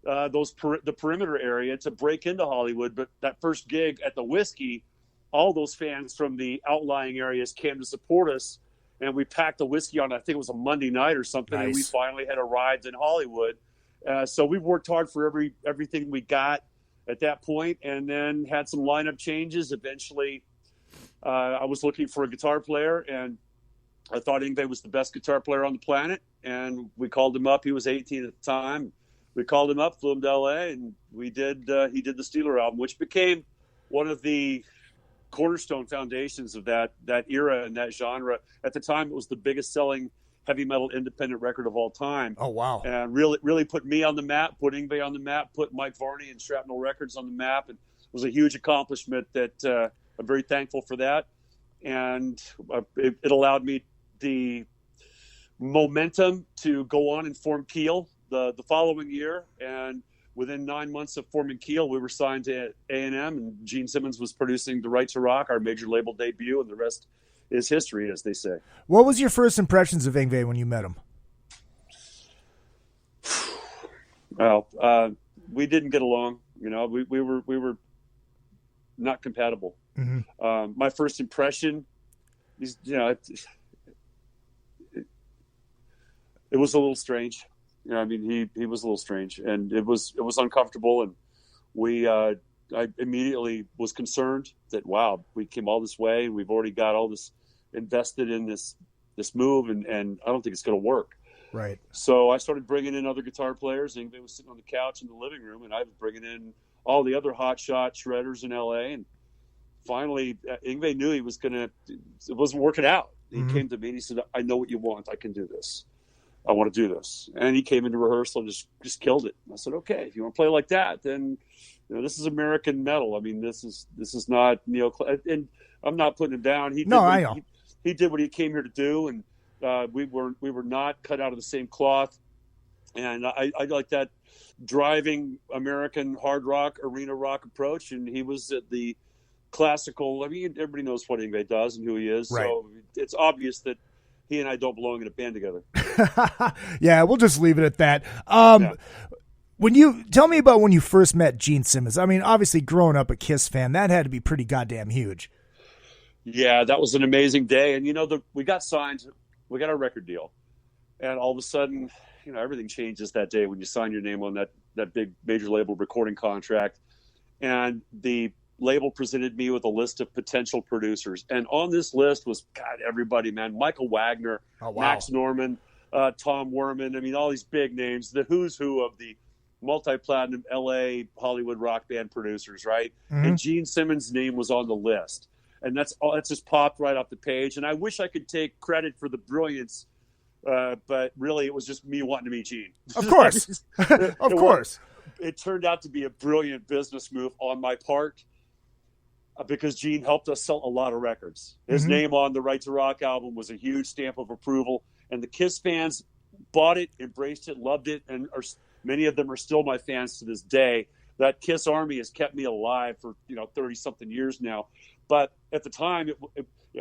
the perimeter area to break into Hollywood. But that first gig at the Whiskey, all those fans from the outlying areas came to support us. And we packed the Whiskey on, I think it was a Monday night or something. Nice. And we finally had arrived in Hollywood. So we worked hard for everything we got at that point, and then had some lineup changes. Eventually, I was looking for a guitar player, and I thought Yngwie was the best guitar player on the planet. And we called him up. He was 18 at the time. We called him up, flew him to L.A., and he did the Steeler album, which became one of the cornerstone foundations of that era and that genre. At the time, it was the biggest selling heavy metal independent record of all time. Oh, wow. And really put me on the map, put Yngwie on the map, put Mike Varney and Shrapnel Records on the map. And it was a huge accomplishment that I'm very thankful for that. And it allowed me the momentum to go on and form Keel the following year. And within 9 months of forming Keel, we were signed to A&M, and Gene Simmons was producing The Right to Rock, our major label debut, and the rest is history, as they say. What was your first impressions of Yngwie when you met him? Well, we didn't get along. You know, we were not compatible. Mm-hmm. My first impression is, you know, it was a little strange. You know, I mean, he was a little strange, and it was uncomfortable, and I immediately was concerned that, wow, we came all this way, and we've already got all this invested in this move, and I don't think it's going to work. Right. So I started bringing in other guitar players. Yngwie was sitting on the couch in the living room, and I was bringing in all the other hotshot shredders in L.A., and finally, Yngwie knew it wasn't working out. He came to me and he said, I know what you want. I can do this. I want to do this. And he came into rehearsal and just killed it. And I said, okay, if you want to play like that, then, you know, this is American metal. I mean, this is not and I'm not putting him down. He did what he came here to do, and we were not cut out of the same cloth. And I like that driving American hard rock, arena rock approach. And he was at the classical. I mean, everybody knows what Yngwie does and who he is. Right. So it's obvious that he and I don't belong in a band together. Yeah, we'll just leave it at that. When you tell me about when you first met Gene Simmons, I mean, obviously growing up a Kiss fan, that had to be pretty goddamn huge. Yeah, that was an amazing day. And, you know, we got signed, we got our record deal. And all of a sudden, you know, everything changes that day when you sign your name on that big major label recording contract. And the label presented me with a list of potential producers. And on this list was, God, everybody, man. Michael Wagner, Max Norman, Tom Werman. I mean, all these big names, the who's who of the multi-platinum LA Hollywood rock band producers, right? Mm-hmm. And Gene Simmons' name was on the list. And that's just popped right off the page. And I wish I could take credit for the brilliance, but really it was just me wanting to meet Gene. Of course. Of course. It turned out to be a brilliant business move on my part, because Gene helped us sell a lot of records. His name on the Right to Rock album was a huge stamp of approval, and the Kiss fans bought it, embraced it, loved it, and many of them are still my fans to this day. That Kiss Army has kept me alive for 30-something years now. But at the time,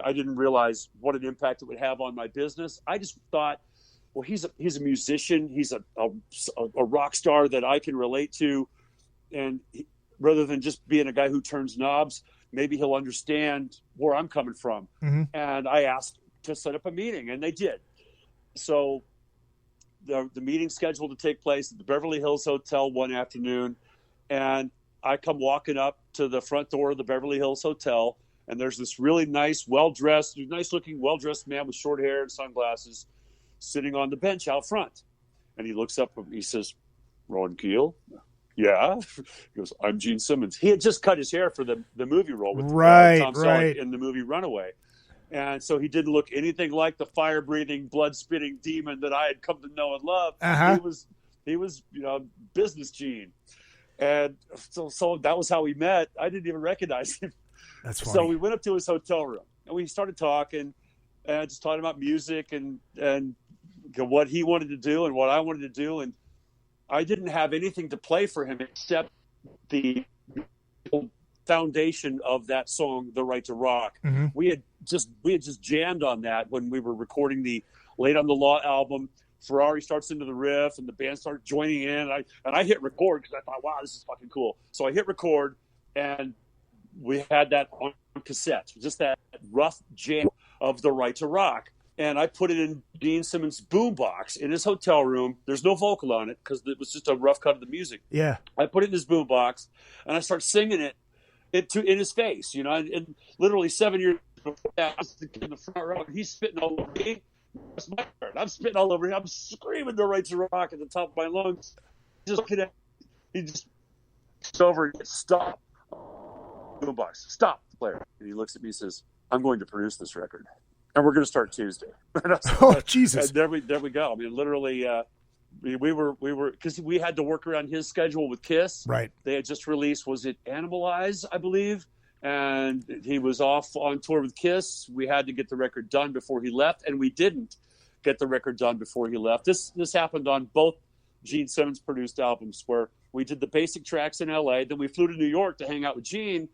I didn't realize what an impact it would have on my business. I just thought, well, he's a musician, he's a rock star that I can relate to, and rather than just being a guy who turns knobs, maybe he'll understand where I'm coming from. Mm-hmm. And I asked to set up a meeting, and they did. So the meeting scheduled to take place at the Beverly Hills Hotel one afternoon, and I come walking up to the front door of the Beverly Hills Hotel, and there's this really nice, nice-looking, well-dressed man with short hair and sunglasses sitting on the bench out front. And he looks up and he says, Ron Keel? Yeah. He goes, I'm Gene Simmons. He had just cut his hair for the movie role with Tom Selleck in the movie Runaway. And so he didn't look anything like the fire-breathing, blood-spitting demon that I had come to know and love. Uh-huh. He was business Gene. And so that was how we met. I didn't even recognize him. That's funny. So we went up to his hotel room, and we started talking, and just talking about music and what he wanted to do and what I wanted to do. And I didn't have anything to play for him except the foundation of that song, The Right to Rock. Mm-hmm. We had just jammed on that when we were recording the Late on the Law album. Ferrari starts into the riff, and the band started joining in. And I hit record because I thought, wow, this is fucking cool. So I hit record, and we had that on cassette, just that rough jam of The Right to Rock. And I put it in Gene Simmons' boombox in his hotel room. There's no vocal on it because it was just a rough cut of the music. Yeah. I put it in his boombox, and I start singing it in his face, and literally 7 years before that, I was in the front row, and he's spitting all over me. That's my turn. I'm spitting all over him. I'm screaming The Right to Rock at the top of my lungs. He just looks over and says, stop. Boombox, stop, the player. And he looks at me and says, I'm going to produce this record. And we're going to start Tuesday. Oh, Jesus. And there we go. I mean, literally, we were because we had to work around his schedule with Kiss. Right. They had just released, was it Animalize, I believe? And he was off on tour with Kiss. We had to get the record done before he left, and we didn't get the record done before he left. This happened on both Gene Simmons produced albums, where we did the basic tracks in LA, then we flew to New York to hang out with Gene,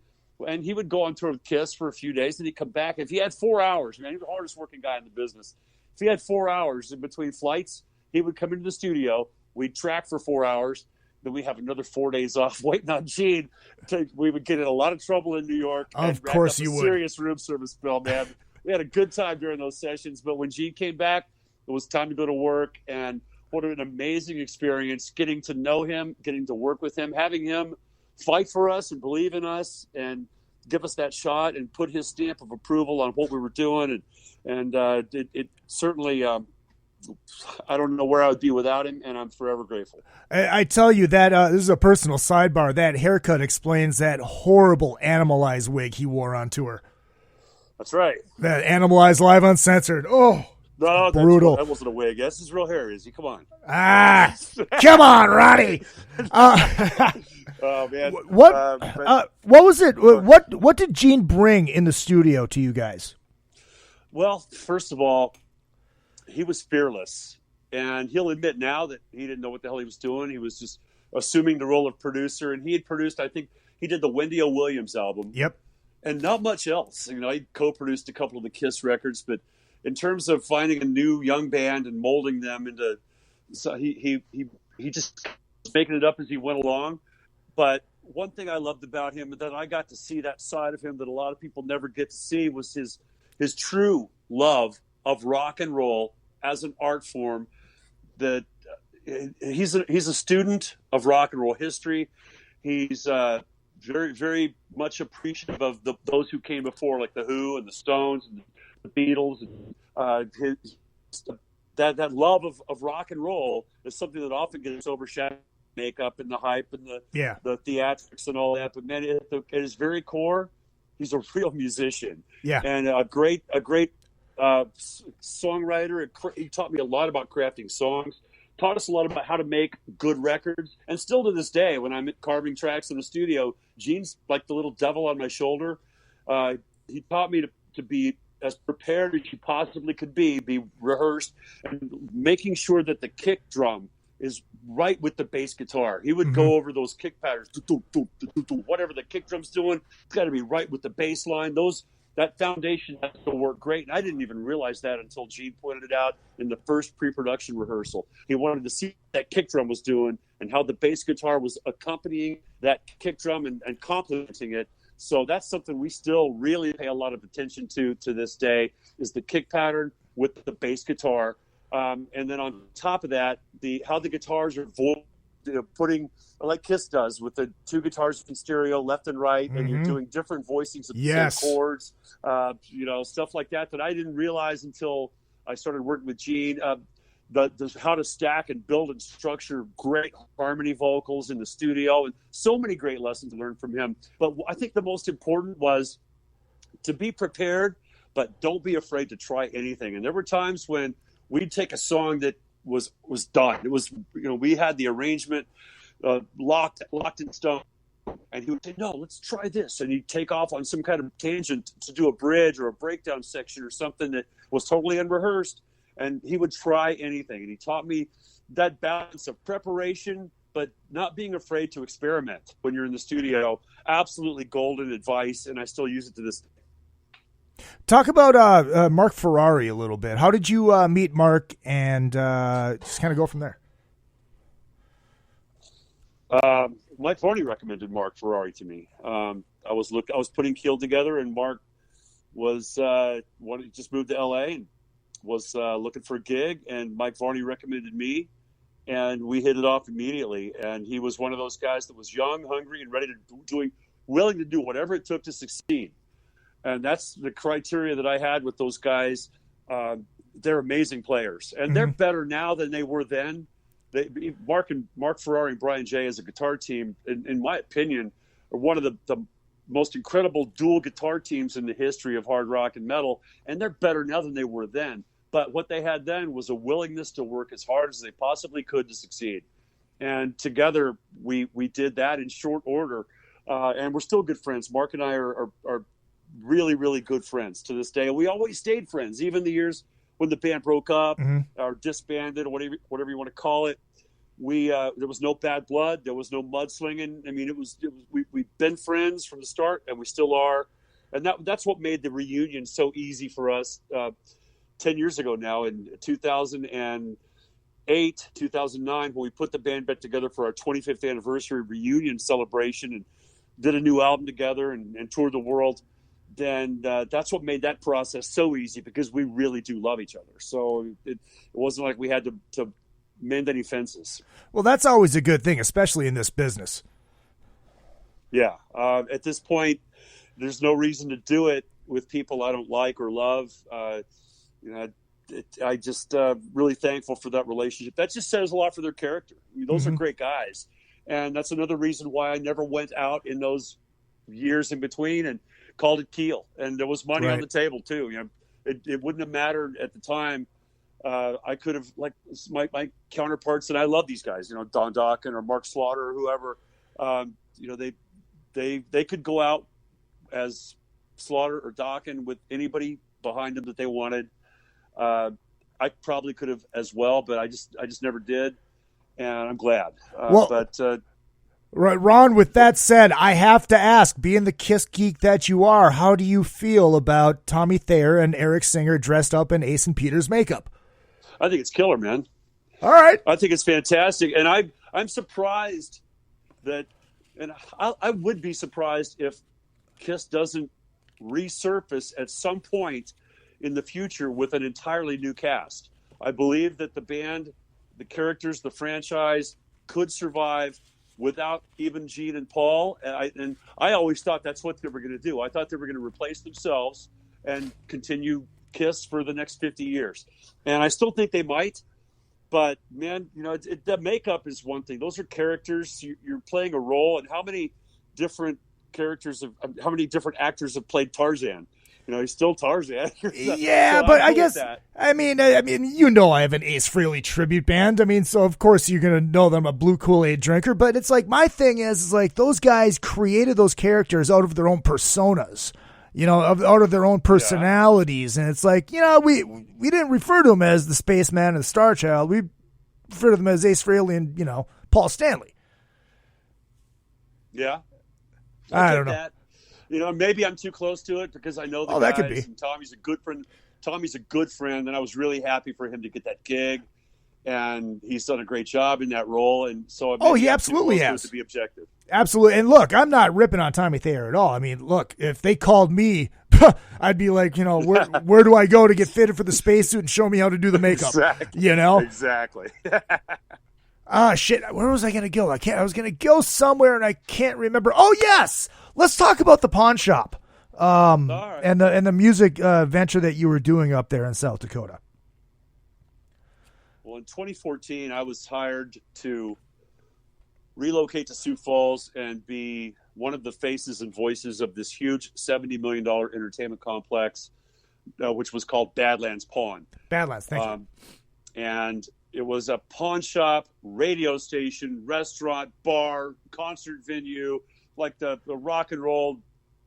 and he would go on tour with Kiss for a few days, and he'd come back. If he had 4 hours, man, he was the hardest working guy in the business. If he had 4 hours in between flights, he would come into the studio. We'd track for 4 hours. Then we have another 4 days off waiting on Gene. We would get in a lot of trouble in New York. Of course you would. Serious room service bill, man. We had a good time during those sessions, but when Gene came back, it was time to go to work. And what an amazing experience getting to know him, getting to work with him, having him fight for us and believe in us and give us that shot and put his stamp of approval on what we were doing. And it certainly, I don't know where I would be without him, and I'm forever grateful. I tell you that this is a personal sidebar. That haircut explains that horrible Animalize wig he wore on tour. That's right. That Animalize Live Uncensored. Oh, no, brutal. That wasn't a wig. That's his real hair, is he? Come on. Come on, Ronnie. Oh man. What was it? What did Gene bring in the studio to you guys? Well, first of all, he was fearless, and he'll admit now that he didn't know what the hell he was doing. He was just assuming the role of producer, and he had produced, I think he did the Wendy O. Williams album. Yep. And not much else. You know, he co-produced a couple of the Kiss records, but in terms of finding a new young band and molding them into, so he just was making it up as he went along. But one thing I loved about him, that I got to see that side of him that a lot of people never get to see, was his true love of rock and roll as an art form. That he's a student of rock and roll history. He's very, very much appreciative of those who came before, like the Who and the Stones and the Beatles. That love of rock and roll is something that often gets overshadowed. Makeup and the hype and the theatrics and all that, but man, at his very core, he's a real musician. Yeah, and a great songwriter. He taught me a lot about crafting songs. Taught us a lot about how to make good records. And still to this day, when I'm carving tracks in the studio, Gene's like the little devil on my shoulder. He taught me to be as prepared as you possibly could be rehearsed, and making sure that the kick drum is right with the bass guitar. He would go over those kick patterns, whatever the kick drum's doing, it's got to be right with the bass line. That foundation has to work great. And I didn't even realize that until Gene pointed it out in the first pre-production rehearsal. He wanted to see what that kick drum was doing and how the bass guitar was accompanying that kick drum and complementing it. So that's something we still really pay a lot of attention to this day, is the kick pattern with the bass guitar. And then on top of that, how the guitars are putting, like Kiss does, with the two guitars in stereo, left and right, and you're doing different voicings of the same chords, stuff like that I didn't realize until I started working with Gene. How to stack and build and structure great harmony vocals in the studio, and so many great lessons to learn from him. But I think the most important was to be prepared, but don't be afraid to try anything. And there were times when we'd take a song that was done. It was, we had the arrangement locked in stone, and he would say, "No, let's try this." And he'd take off on some kind of tangent to do a bridge or a breakdown section or something that was totally unrehearsed. And he would try anything. And he taught me that balance of preparation, but not being afraid to experiment when you're in the studio. Absolutely golden advice, and I still use it to this day. Talk about Mark Ferrari a little bit. How did you meet Mark, and just kind of go from there? Mike Varney recommended Mark Ferrari to me. I was putting Keel together, and Mark was just moved to LA and was looking for a gig, and Mike Varney recommended me, and we hit it off immediately. And he was one of those guys that was young, hungry, and willing to do whatever it took to succeed. And that's the criteria that I had with those guys. They're amazing players, and they're better now than they were then. Mark Ferrari and Brian Jay as a guitar team, in my opinion, are one of the most incredible dual guitar teams in the history of hard rock and metal, and they're better now than they were then. But what they had then was a willingness to work as hard as they possibly could to succeed. And together we did that in short order, and we're still good friends. Mark and I are really, really good friends to this day. We always stayed friends, even the years when the band broke up or disbanded, or whatever you want to call it. there was no bad blood. There was no mudslinging. I mean, we've been friends from the start, and we still are. And that's what made the reunion so easy for us 10 years ago now, in 2008, 2009, when we put the band back together for our 25th anniversary reunion celebration and did a new album together and toured the world. Then that's what made that process so easy, because we really do love each other. So it wasn't like we had to mend any fences. Well, that's always a good thing, especially in this business. Yeah. At this point, there's no reason to do it with people I don't like or love. I just really thankful for that relationship. That just says a lot for their character. I mean, those are great guys. And that's another reason why I never went out in those years in between and called it Keel. And there was money on the table too. It wouldn't have mattered at the time. I could have, like my counterparts, and I love these guys, Don Dokken or Mark Slaughter or whoever, they could go out as Slaughter or Dokken with anybody behind them that they wanted. I probably could have as well, but I just never did. And I'm glad. Right, Ron, with that said, I have to ask, being the Kiss geek that you are, how do you feel about Tommy Thayer and Eric Singer dressed up in Ace and Peter's makeup? I think it's killer, man. All right. I think it's fantastic. And I'm surprised that, and I would be surprised if Kiss doesn't resurface at some point in the future with an entirely new cast. I believe that the band, the characters, the franchise could survive without even Gene and Paul. And I always thought that's what they were going to do. I thought they were going to replace themselves and continue Kiss for the next 50 years. And I still think they might. But, man, the makeup is one thing. Those are characters. You're playing a role. And how many different actors have played Tarzan? He's still Tarzan. Yeah, but I guess, I mean, I have an Ace Frehley tribute band. I mean, so of course you're going to know them a blue Kool-Aid drinker, but it's like, my thing is like those guys created those characters out of their own personas, out of their own personalities. Yeah. And it's like, we didn't refer to them as the Spaceman and the Star Child. We refer to them as Ace Frehley and, Paul Stanley. Yeah. I don't know. That. Maybe I'm too close to it because I know the guys. That could be. And Tommy's a good friend. And I was really happy for him to get that gig, and he's done a great job in that role. And so, he absolutely has to be objective. Absolutely. And look, I'm not ripping on Tommy Thayer at all. I mean, look, if they called me, I'd be like, where do I go to get fitted for the spacesuit and show me how to do the makeup? Exactly. Exactly. Shit. Where was I going to go? I was going to go somewhere and I can't remember. Oh, yes. Let's talk about the pawn shop. Right. And the music venture that you were doing up there in South Dakota. Well, in 2014, I was hired to relocate to Sioux Falls and be one of the faces and voices of this huge $70 million entertainment complex, which was called Badlands Pawn. Badlands, thank you. And it was a pawn shop, radio station, restaurant, bar, concert venue, like the rock and roll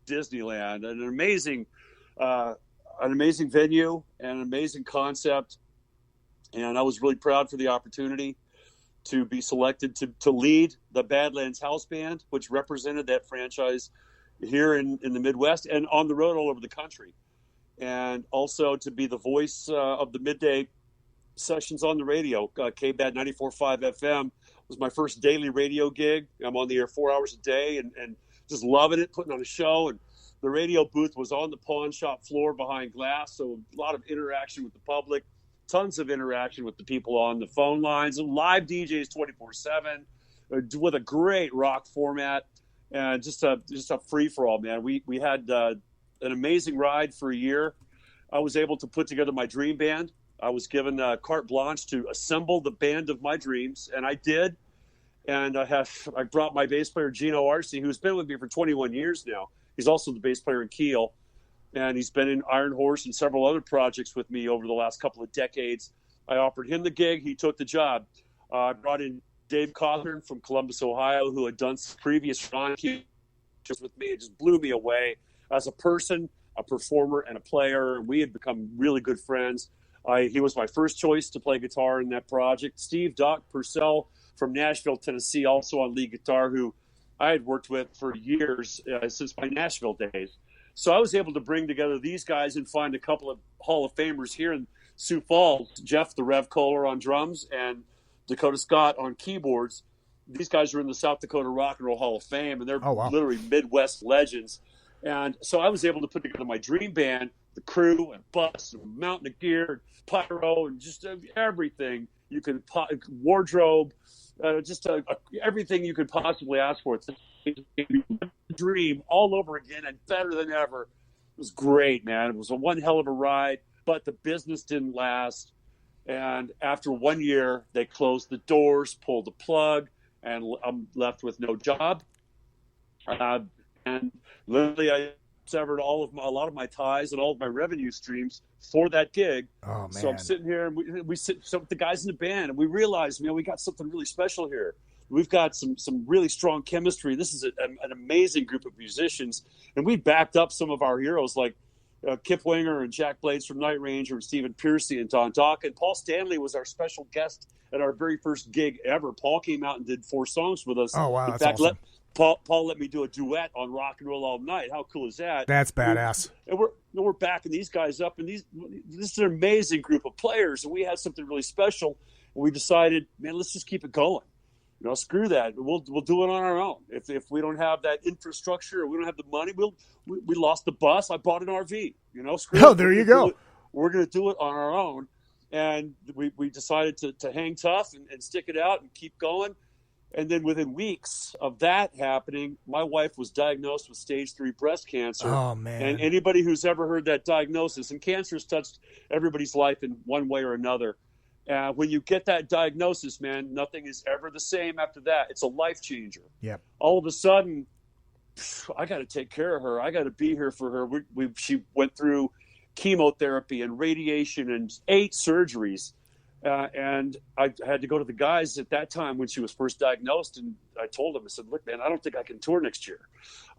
Disneyland. An amazing venue and an amazing concept. And I was really proud for the opportunity to be selected to lead the Badlands House Band, which represented that franchise here in the Midwest and on the road all over the country. And also to be the voice of the midday sessions on the radio. K-Bad 94.5 FM was my first daily radio gig. I'm on the air 4 hours a day and just loving it, putting on a show. And the radio booth was on the pawn shop floor behind glass, so a lot of interaction with the public, tons of interaction with the people on the phone lines, and live DJs 24/7 with a great rock format and just a free-for-all, man. We had an amazing ride for a year. I was able to put together my dream band. I was given carte blanche to assemble the band of my dreams, and I did. And I brought my bass player, Gino Arce, who's been with me for 21 years now. He's also the bass player in Keel, and he's been in Iron Horse and several other projects with me over the last couple of decades. I offered him the gig. He took the job. I brought in Dave Cawthorn from Columbus, Ohio, who had done some previous Ron Keel just with me. It just blew me away as a person, a performer, and a player. We had become really good friends. He was my first choice to play guitar in that project. Steve Doc Purcell from Nashville, Tennessee, also on lead guitar, who I had worked with for years since my Nashville days. So I was able to bring together these guys and find a couple of Hall of Famers here in Sioux Falls, Jeff the Rev Kohler on drums and Dakota Scott on keyboards. These guys are in the South Dakota Rock and Roll Hall of Fame, and they're literally Midwest legends. And so I was able to put together my dream band, the crew and bus and mountain of gear, pyro, and just everything you could, wardrobe, everything you could possibly ask for. It's a dream all over again and better than ever. It was great, man. It was a one hell of a ride, but the business didn't last. And after 1 year, they closed the doors, pulled the plug, and I'm left with no job. And literally, I severed a lot of my ties and all of my revenue streams for that gig. Oh, man. So I'm sitting here, and we sit with the guys in the band, and we realized, we got something really special here. We've got some really strong chemistry. This is an amazing group of musicians, and we backed up some of our heroes like Kip Winger and Jack Blades from Night Ranger and Stephen Piercy and Don Dock. And Paul Stanley was our special guest at our very first gig ever. Paul came out and did 4 songs with us. Oh, wow, in that's fact, awesome. Paul let me do a duet on Rock and Roll All Night. How cool is that? That's badass. And we're backing these guys up, and this is an amazing group of players, and we had something really special. And we decided, man, let's just keep it going. Screw that. We'll do it on our own. If we don't have that infrastructure, or we don't have the money, we lost the bus. I bought an RV. Screw it. There you go. We're going to do it on our own, and we decided to hang tough and stick it out and keep going. And then within weeks of that happening, my wife was diagnosed with stage 3 breast cancer. Oh, man. And anybody who's ever heard that diagnosis, and cancer has touched everybody's life in one way or another. When you get that diagnosis, man, nothing is ever the same after that. It's a life changer. Yep. All of a sudden, I got to take care of her. I got to be here for her. She went through chemotherapy and radiation and 8 surgeries. And I had to go to the guys at that time when she was first diagnosed, and I told them, I said, look, man, I don't think I can tour next year.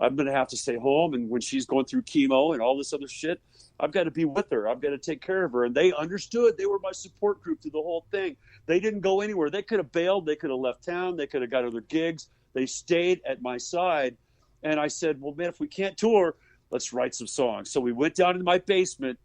I'm going to have to stay home, and when she's going through chemo and all this other shit, I've got to be with her. I've got to take care of her. And they understood. They were my support group through the whole thing. They didn't go anywhere. They could have bailed. They could have left town. They could have got other gigs. They stayed at my side. And I said, well, man, if we can't tour, let's write some songs. So we went down into my basement,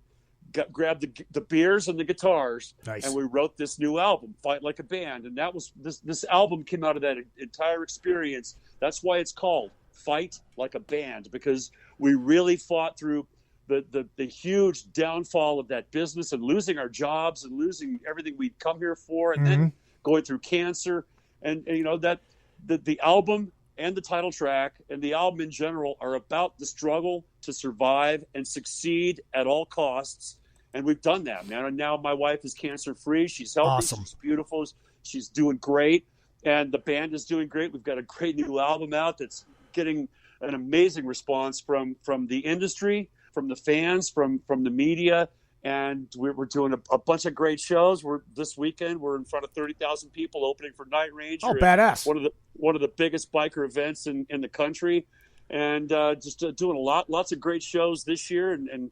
grabbed the beers and the guitars, nice. And we wrote this new album, Fight Like a Band. And that was this album came out of that entire experience. That's why it's called Fight Like a Band, because we really fought through the huge downfall of that business and losing our jobs and losing everything we'd come here for, and then going through cancer. And that the album and the title track and the album in general are about the struggle to survive and succeed at all costs. And we've done that, man. And now my wife is cancer-free. She's healthy. Awesome. She's beautiful. She's doing great. And the band is doing great. We've got a great new album out that's getting an amazing response from the industry, from the fans, from the media. And we're doing a bunch of great shows. This weekend we're in front of 30,000 people opening for Night Ranger. Oh, badass! One of the biggest biker events in the country, and just doing lots of great shows this year, and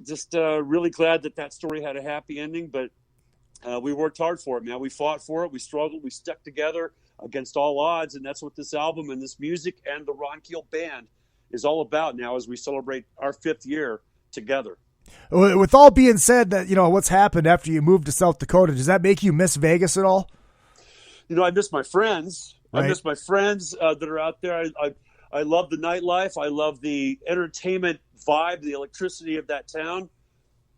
just really glad that story had a happy ending. But we worked hard for it, man. We fought for it. We struggled. We stuck together against all odds, and that's what this album and this music and the Ron Keel Band is all about now as we celebrate our 5th year together. With all being said, that what's happened after you moved to South Dakota, does that make you miss Vegas at all? I miss my friends. Right. I miss my friends that are out there. I love the nightlife. I love the entertainment vibe, the electricity of that town.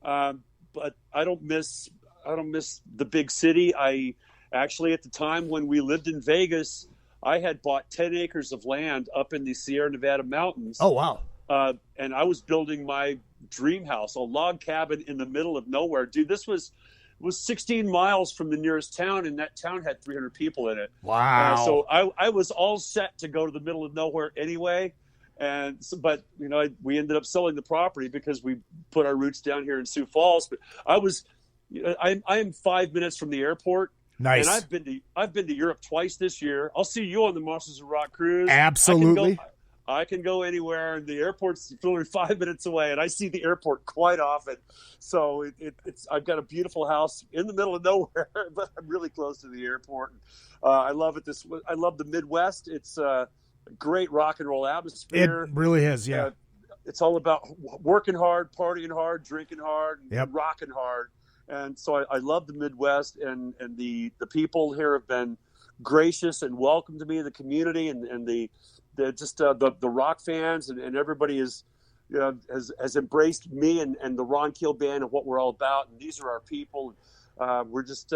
But I don't miss the big city. I actually, at the time when we lived in Vegas, I had bought 10 acres of land up in the Sierra Nevada mountains. Oh, wow. And I was building my dream house, a log cabin in the middle of nowhere. Dude, this was 16 miles from the nearest town, and that town had 300 people in it. Wow. So I was all set to go to the middle of nowhere anyway. And so, but we ended up selling the property because we put our roots down here in Sioux Falls. But I am 5 minutes from the airport. Nice. And I've been to Europe twice this year. I'll see you on the Monsters of Rock cruise. Absolutely. I can go anywhere, and the airport's literally 5 minutes away, and I see the airport quite often. So it's I've got a beautiful house in the middle of nowhere, but I'm really close to the airport. I love it. I love the Midwest. It's a great rock and roll atmosphere. It really is, yeah. It's all about working hard, partying hard, drinking hard, yep. and rocking hard. And so I love the Midwest, and the people here have been gracious and welcome to me, the community, and the rock fans, and everybody is, has embraced me and the Ron Keel Band and what we're all about. And these are our people. We're just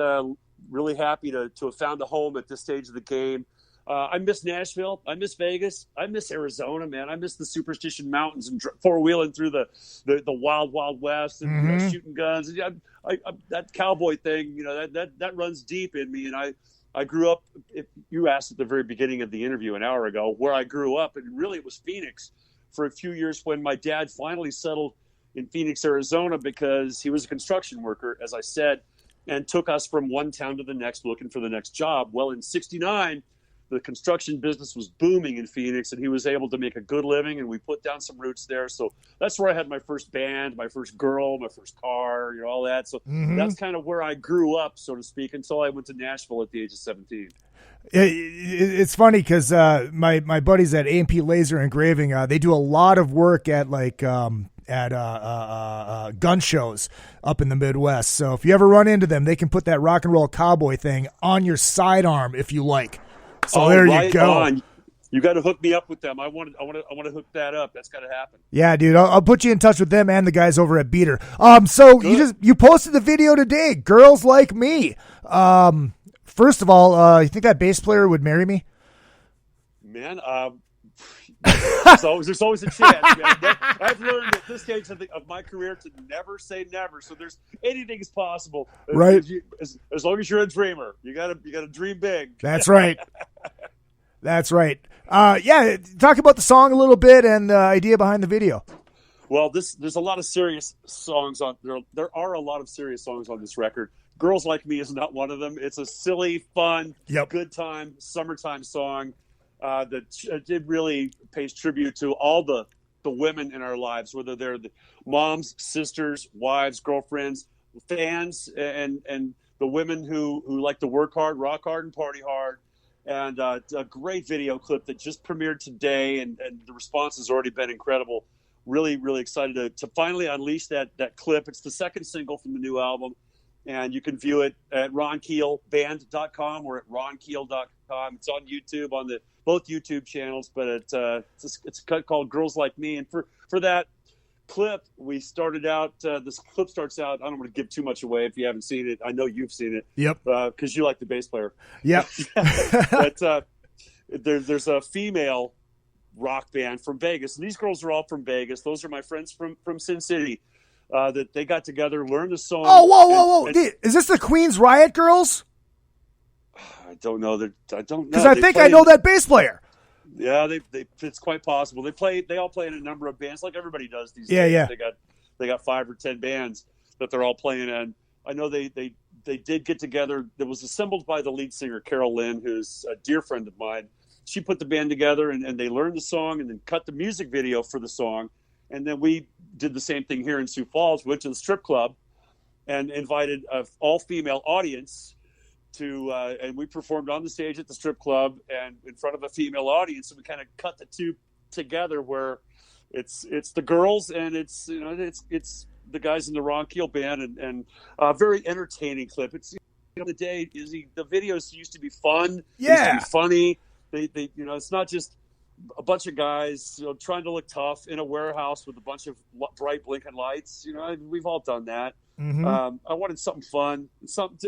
really happy to have found a home at this stage of the game. I miss Nashville. I miss Vegas. I miss Arizona, man. I miss the Superstition Mountains and four-wheeling through the wild, wild west and shooting guns. I that cowboy thing, that runs deep in me. And I grew up, if you asked at the very beginning of the interview an hour ago where I grew up, and really it was Phoenix for a few years when my dad finally settled in Phoenix, Arizona, because he was a construction worker, as I said, and took us from one town to the next looking for the next job. Well, in 1969, the construction business was booming in Phoenix, and he was able to make a good living, and we put down some roots there. So that's where I had my first band, my first girl, my first car, all that. So that's kind of where I grew up, so to speak, until I went to Nashville at the age of 17. It's funny because my buddies at A&P Laser Engraving, they do a lot of work at gun shows up in the Midwest. So if you ever run into them, they can put that rock and roll cowboy thing on your sidearm if you like. So there you go. On. You got to hook me up with them. I want to hook that up. That's got to happen. Yeah, dude. I'll put you in touch with them and the guys over at Beater. So good. you posted the video today. Girls Like Me. First of all, you think that bass player would marry me? Man, there's always a chance. Man. I've learned at this stage of my career to never say never. So anything is possible. Right. As long as you're a dreamer, you gotta dream big. That's right. That's right. Talk about the song a little bit and the idea behind the video. Well, there's a lot of serious songs on there. There are a lot of serious songs on this record. Girls Like Me is not one of them. It's a silly, fun, good time, summertime song that it really pays tribute to all the women in our lives, whether they're the moms, sisters, wives, girlfriends, fans, and the women who like to work hard, rock hard, and party hard. And a great video clip that just premiered today, and the response has already been incredible. Really, really excited to finally unleash that clip. It's the second single from the new album, and you can view it at ronkeelband.com or at ronkeel.com. It's on YouTube, on both YouTube channels, but it's a cut called Girls Like Me. And for that clip, we started out, this clip starts out, I don't want to give too much away if you haven't seen it. I know you've seen it. Yep. Because you like the bass player. Yep. But there's a female rock band from Vegas, and these girls are all from Vegas. Those are my friends from Sin City, that they got together, learned the song. Oh, whoa. Is this the Queen's Riot Girls? I don't know. I don't know. Because I think I know that bass player. Yeah, it's quite possible. They all play in a number of bands, like everybody does these days. Yeah. They got 5 or 10 bands that they're all playing in. I know they did get together. That was assembled by the lead singer Carol Lynn, who's a dear friend of mine. She put the band together, and they learned the song, and then cut the music video for the song. And then we did the same thing here in Sioux Falls. Went to the strip club and invited an all-female audience and we performed on the stage at the strip club and in front of a female audience. And we kind of cut the two together, where it's the girls and it's the guys in the Ron Keel Band, and a very entertaining clip. It's the day the videos used to be fun. Yeah. Used to be funny. They it's not just a bunch of guys trying to look tough in a warehouse with a bunch of bright blinking lights. We've all done that. Mm-hmm. I wanted something fun.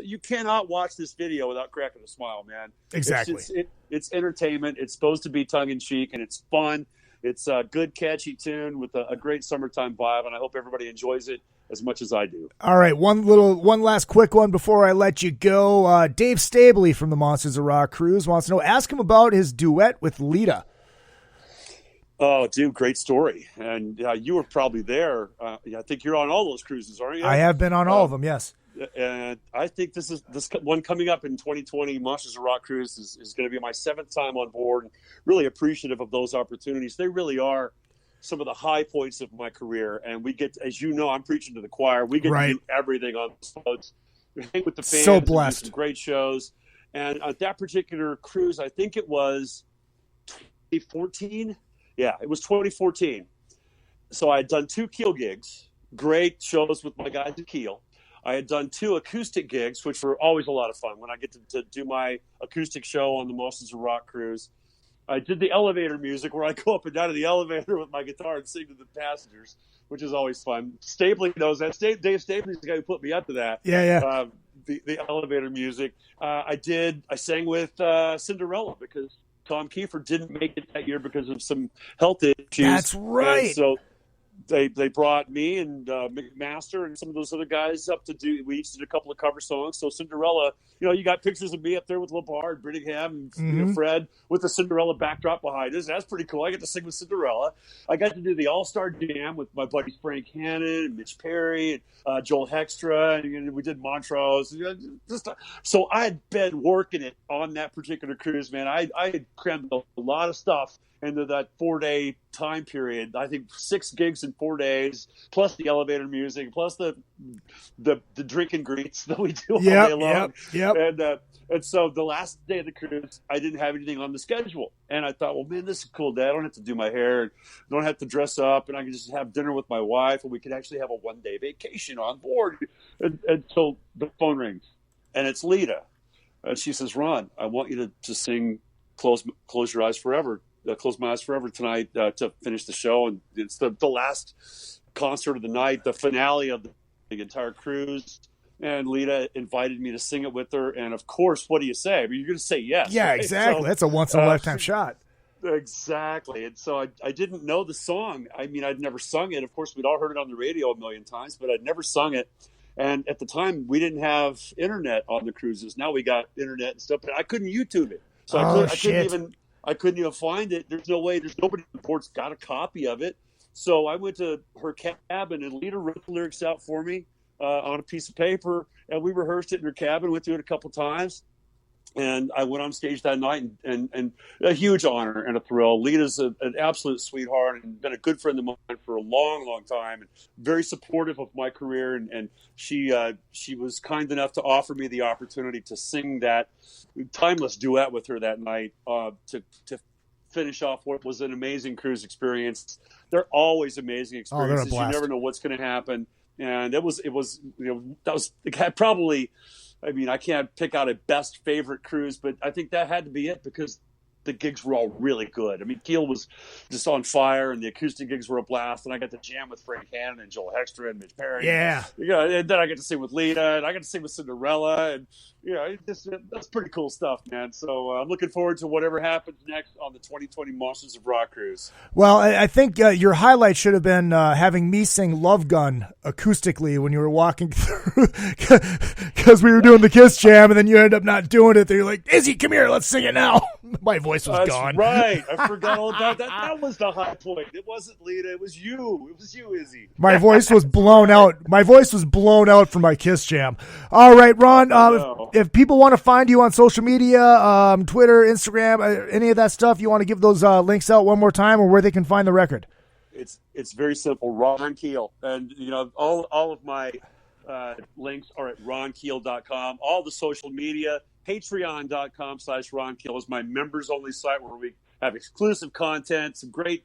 You cannot watch this video without cracking a smile, man. Exactly. It's entertainment. It's supposed to be tongue-in-cheek, and it's fun. It's a good, catchy tune with a great summertime vibe, and I hope everybody enjoys it as much as I do. All right, one last quick one before I let you go. Dave Stabley from the Monsters of Rock cruise wants to know, ask him about his duet with Lita. Oh, dude, great story. And you were probably there. I think you're on all those cruises, aren't you? I have been on all of them, yes. And I think this one coming up in 2020, Monsters of Rock Cruise, is going to be my 7th time on board. And really appreciative of those opportunities. They really are some of the high points of my career. And we get, as you know, I'm preaching to the choir. We get to do everything on the boats. We hang with the fans. So blessed. Do some great shows. And at that particular cruise, I think it was 2014. Yeah, it was 2014. So I had done 2 Keel gigs, great shows with my guys at Keel. I had done 2 acoustic gigs, which were always a lot of fun when I get to do my acoustic show on the Monsters of Rock Cruise. I did the elevator music where I go up and down to the elevator with my guitar and sing to the passengers, which is always fun. Stapling knows that. Dave Stapling's the guy who put me up to that. Yeah. The elevator music. I sang with Cinderella because Tom Kiefer didn't make it that year because of some health issues. That's right. And so they brought me and McMaster and some of those other guys up to do. We each did a couple of cover songs. So Cinderella, you got pictures of me up there with LeBar and Brittingham and Fred with the Cinderella backdrop behind us. That's pretty cool. I get to sing with Cinderella. I got to do the All-Star Jam with my buddies Frank Hannon and Mitch Perry and Joel Hextra, and we did Montrose. So I had been working it on that particular cruise, man. I had crammed a lot of stuff into that 4-day time period. I think 6 gigs in 4 days, plus the elevator music, plus the drink and greets that we do all day long. Yep. And so the last day of the cruise, I didn't have anything on the schedule. And I thought, well, man, this is a cool day. I don't have to do my hair. I don't have to dress up. And I can just have dinner with my wife. And we could actually have a 1-day vacation on board. And so the phone rings. And it's Lita. And she says, Ron, I want you to sing Close Your Eyes Forever. Close My Eyes Forever tonight to finish the show. And it's the last concert of the night, the finale of the entire cruise. And Lita invited me to sing it with her. And, of course, what do you say? I mean, you're going to say yes. Yeah, right? exactly. So, that's a once-in-a-lifetime shot. Exactly. And so I didn't know the song. I mean, I'd never sung it. Of course, we'd all heard it on the radio a million times, but I'd never sung it. And at the time, we didn't have internet on the cruises. Now we got internet and stuff, but I couldn't YouTube it. So I couldn't even find it. There's no way. There's nobody on the board's got a copy of it. So I went to her cabin, and Lita wrote the lyrics out for me on a piece of paper, and we rehearsed it in her cabin. Went through it a couple times, and I went on stage that night, and a huge honor and a thrill. Lita's an absolute sweetheart and been a good friend of mine for a long, long time, and very supportive of my career. And she was kind enough to offer me the opportunity to sing that timeless duet with her that night to finish off what was an amazing cruise experience. They're always amazing experiences. You never know what's going to happen. And it was probably, I mean, I can't pick out a best favorite cruise, but I think that had to be it because the gigs were all really good. I mean, Keel was just on fire, and the acoustic gigs were a blast. And I got to jam with Frank Hannon and Joel Hextra and Mitch Perry. Yeah. And then I got to sing with Lita, and I got to sing with Cinderella, and that's pretty cool stuff, man. So I'm looking forward to whatever happens next on the 2020 Monsters of Rock Cruise. Well, I think your highlight should have been having me sing Love Gun acoustically when you were walking through, because we were doing the Kiss Jam, and then you ended up not doing it. You're like, Izzy, come here, let's sing it now. My voice was gone. Right. I forgot all about that. That was the high point. It wasn't Lita. It was you. It was you, Izzy. My voice was blown out. My voice was blown out from my Kiss Jam. All right, Ron, if people want to find you on social media, Twitter, Instagram, any of that stuff, you want to give those links out one more time or where they can find the record? It's very simple. Ron Keel. And, all of my links are at ronkeel.com. All the social media, patreon.com/Ron Keel is my members-only site where we have exclusive content, some great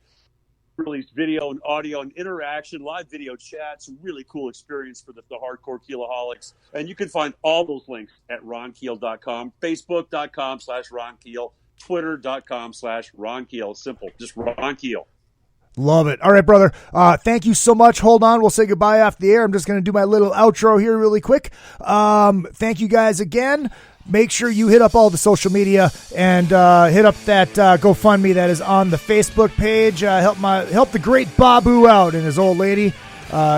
released video and audio and interaction, live video chats, really cool experience for the hardcore Keelaholics. And you can find all those links at ronkeel.com, facebook.com/Ron Keel, twitter.com/Ron Keel. Simple, just Ron Keel. Love it. All right, brother. Thank you so much. Hold on. We'll say goodbye off the air. I'm just going to do my little outro here really quick. Thank you guys again. Make sure you hit up all the social media and hit up that GoFundMe that is on the Facebook page. Help the great Babu out and his old lady.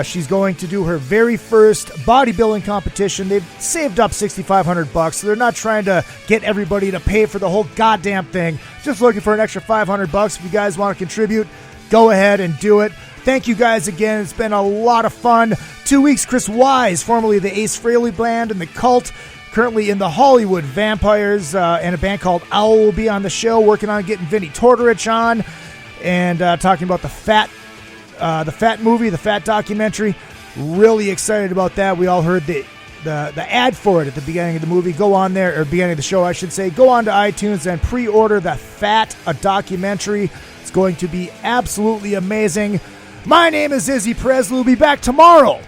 She's going to do her very first bodybuilding competition. They've saved up $6,500, so they're not trying to get everybody to pay for the whole goddamn thing. Just looking for an extra $500. If you guys want to contribute, go ahead and do it. Thank you guys again. It's been a lot of fun. 2 weeks, Chris Wise, formerly the Ace Frehley Band and the Cult, currently in the Hollywood Vampires, and a band called Owl will be on the show, working on getting Vinny Tortorich on, and talking about the Fat movie, the Fat documentary. Really excited about that. We all heard the ad for it at the beginning of the movie. Go on there, or beginning of the show, I should say. Go on to iTunes and pre-order the Fat, a documentary. It's going to be absolutely amazing. My name is Izzy Presley. We'll be back tomorrow,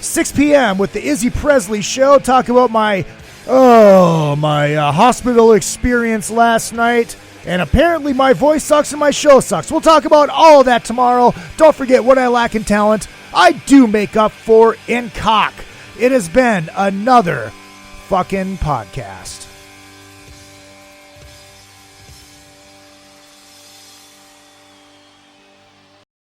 6 p.m. with the Izzy Presley Show. Talk about my hospital experience last night. And apparently my voice sucks and my show sucks. We'll talk about all of that tomorrow. Don't forget, what I lack in talent, I do make up for in cock. It has been another fucking podcast.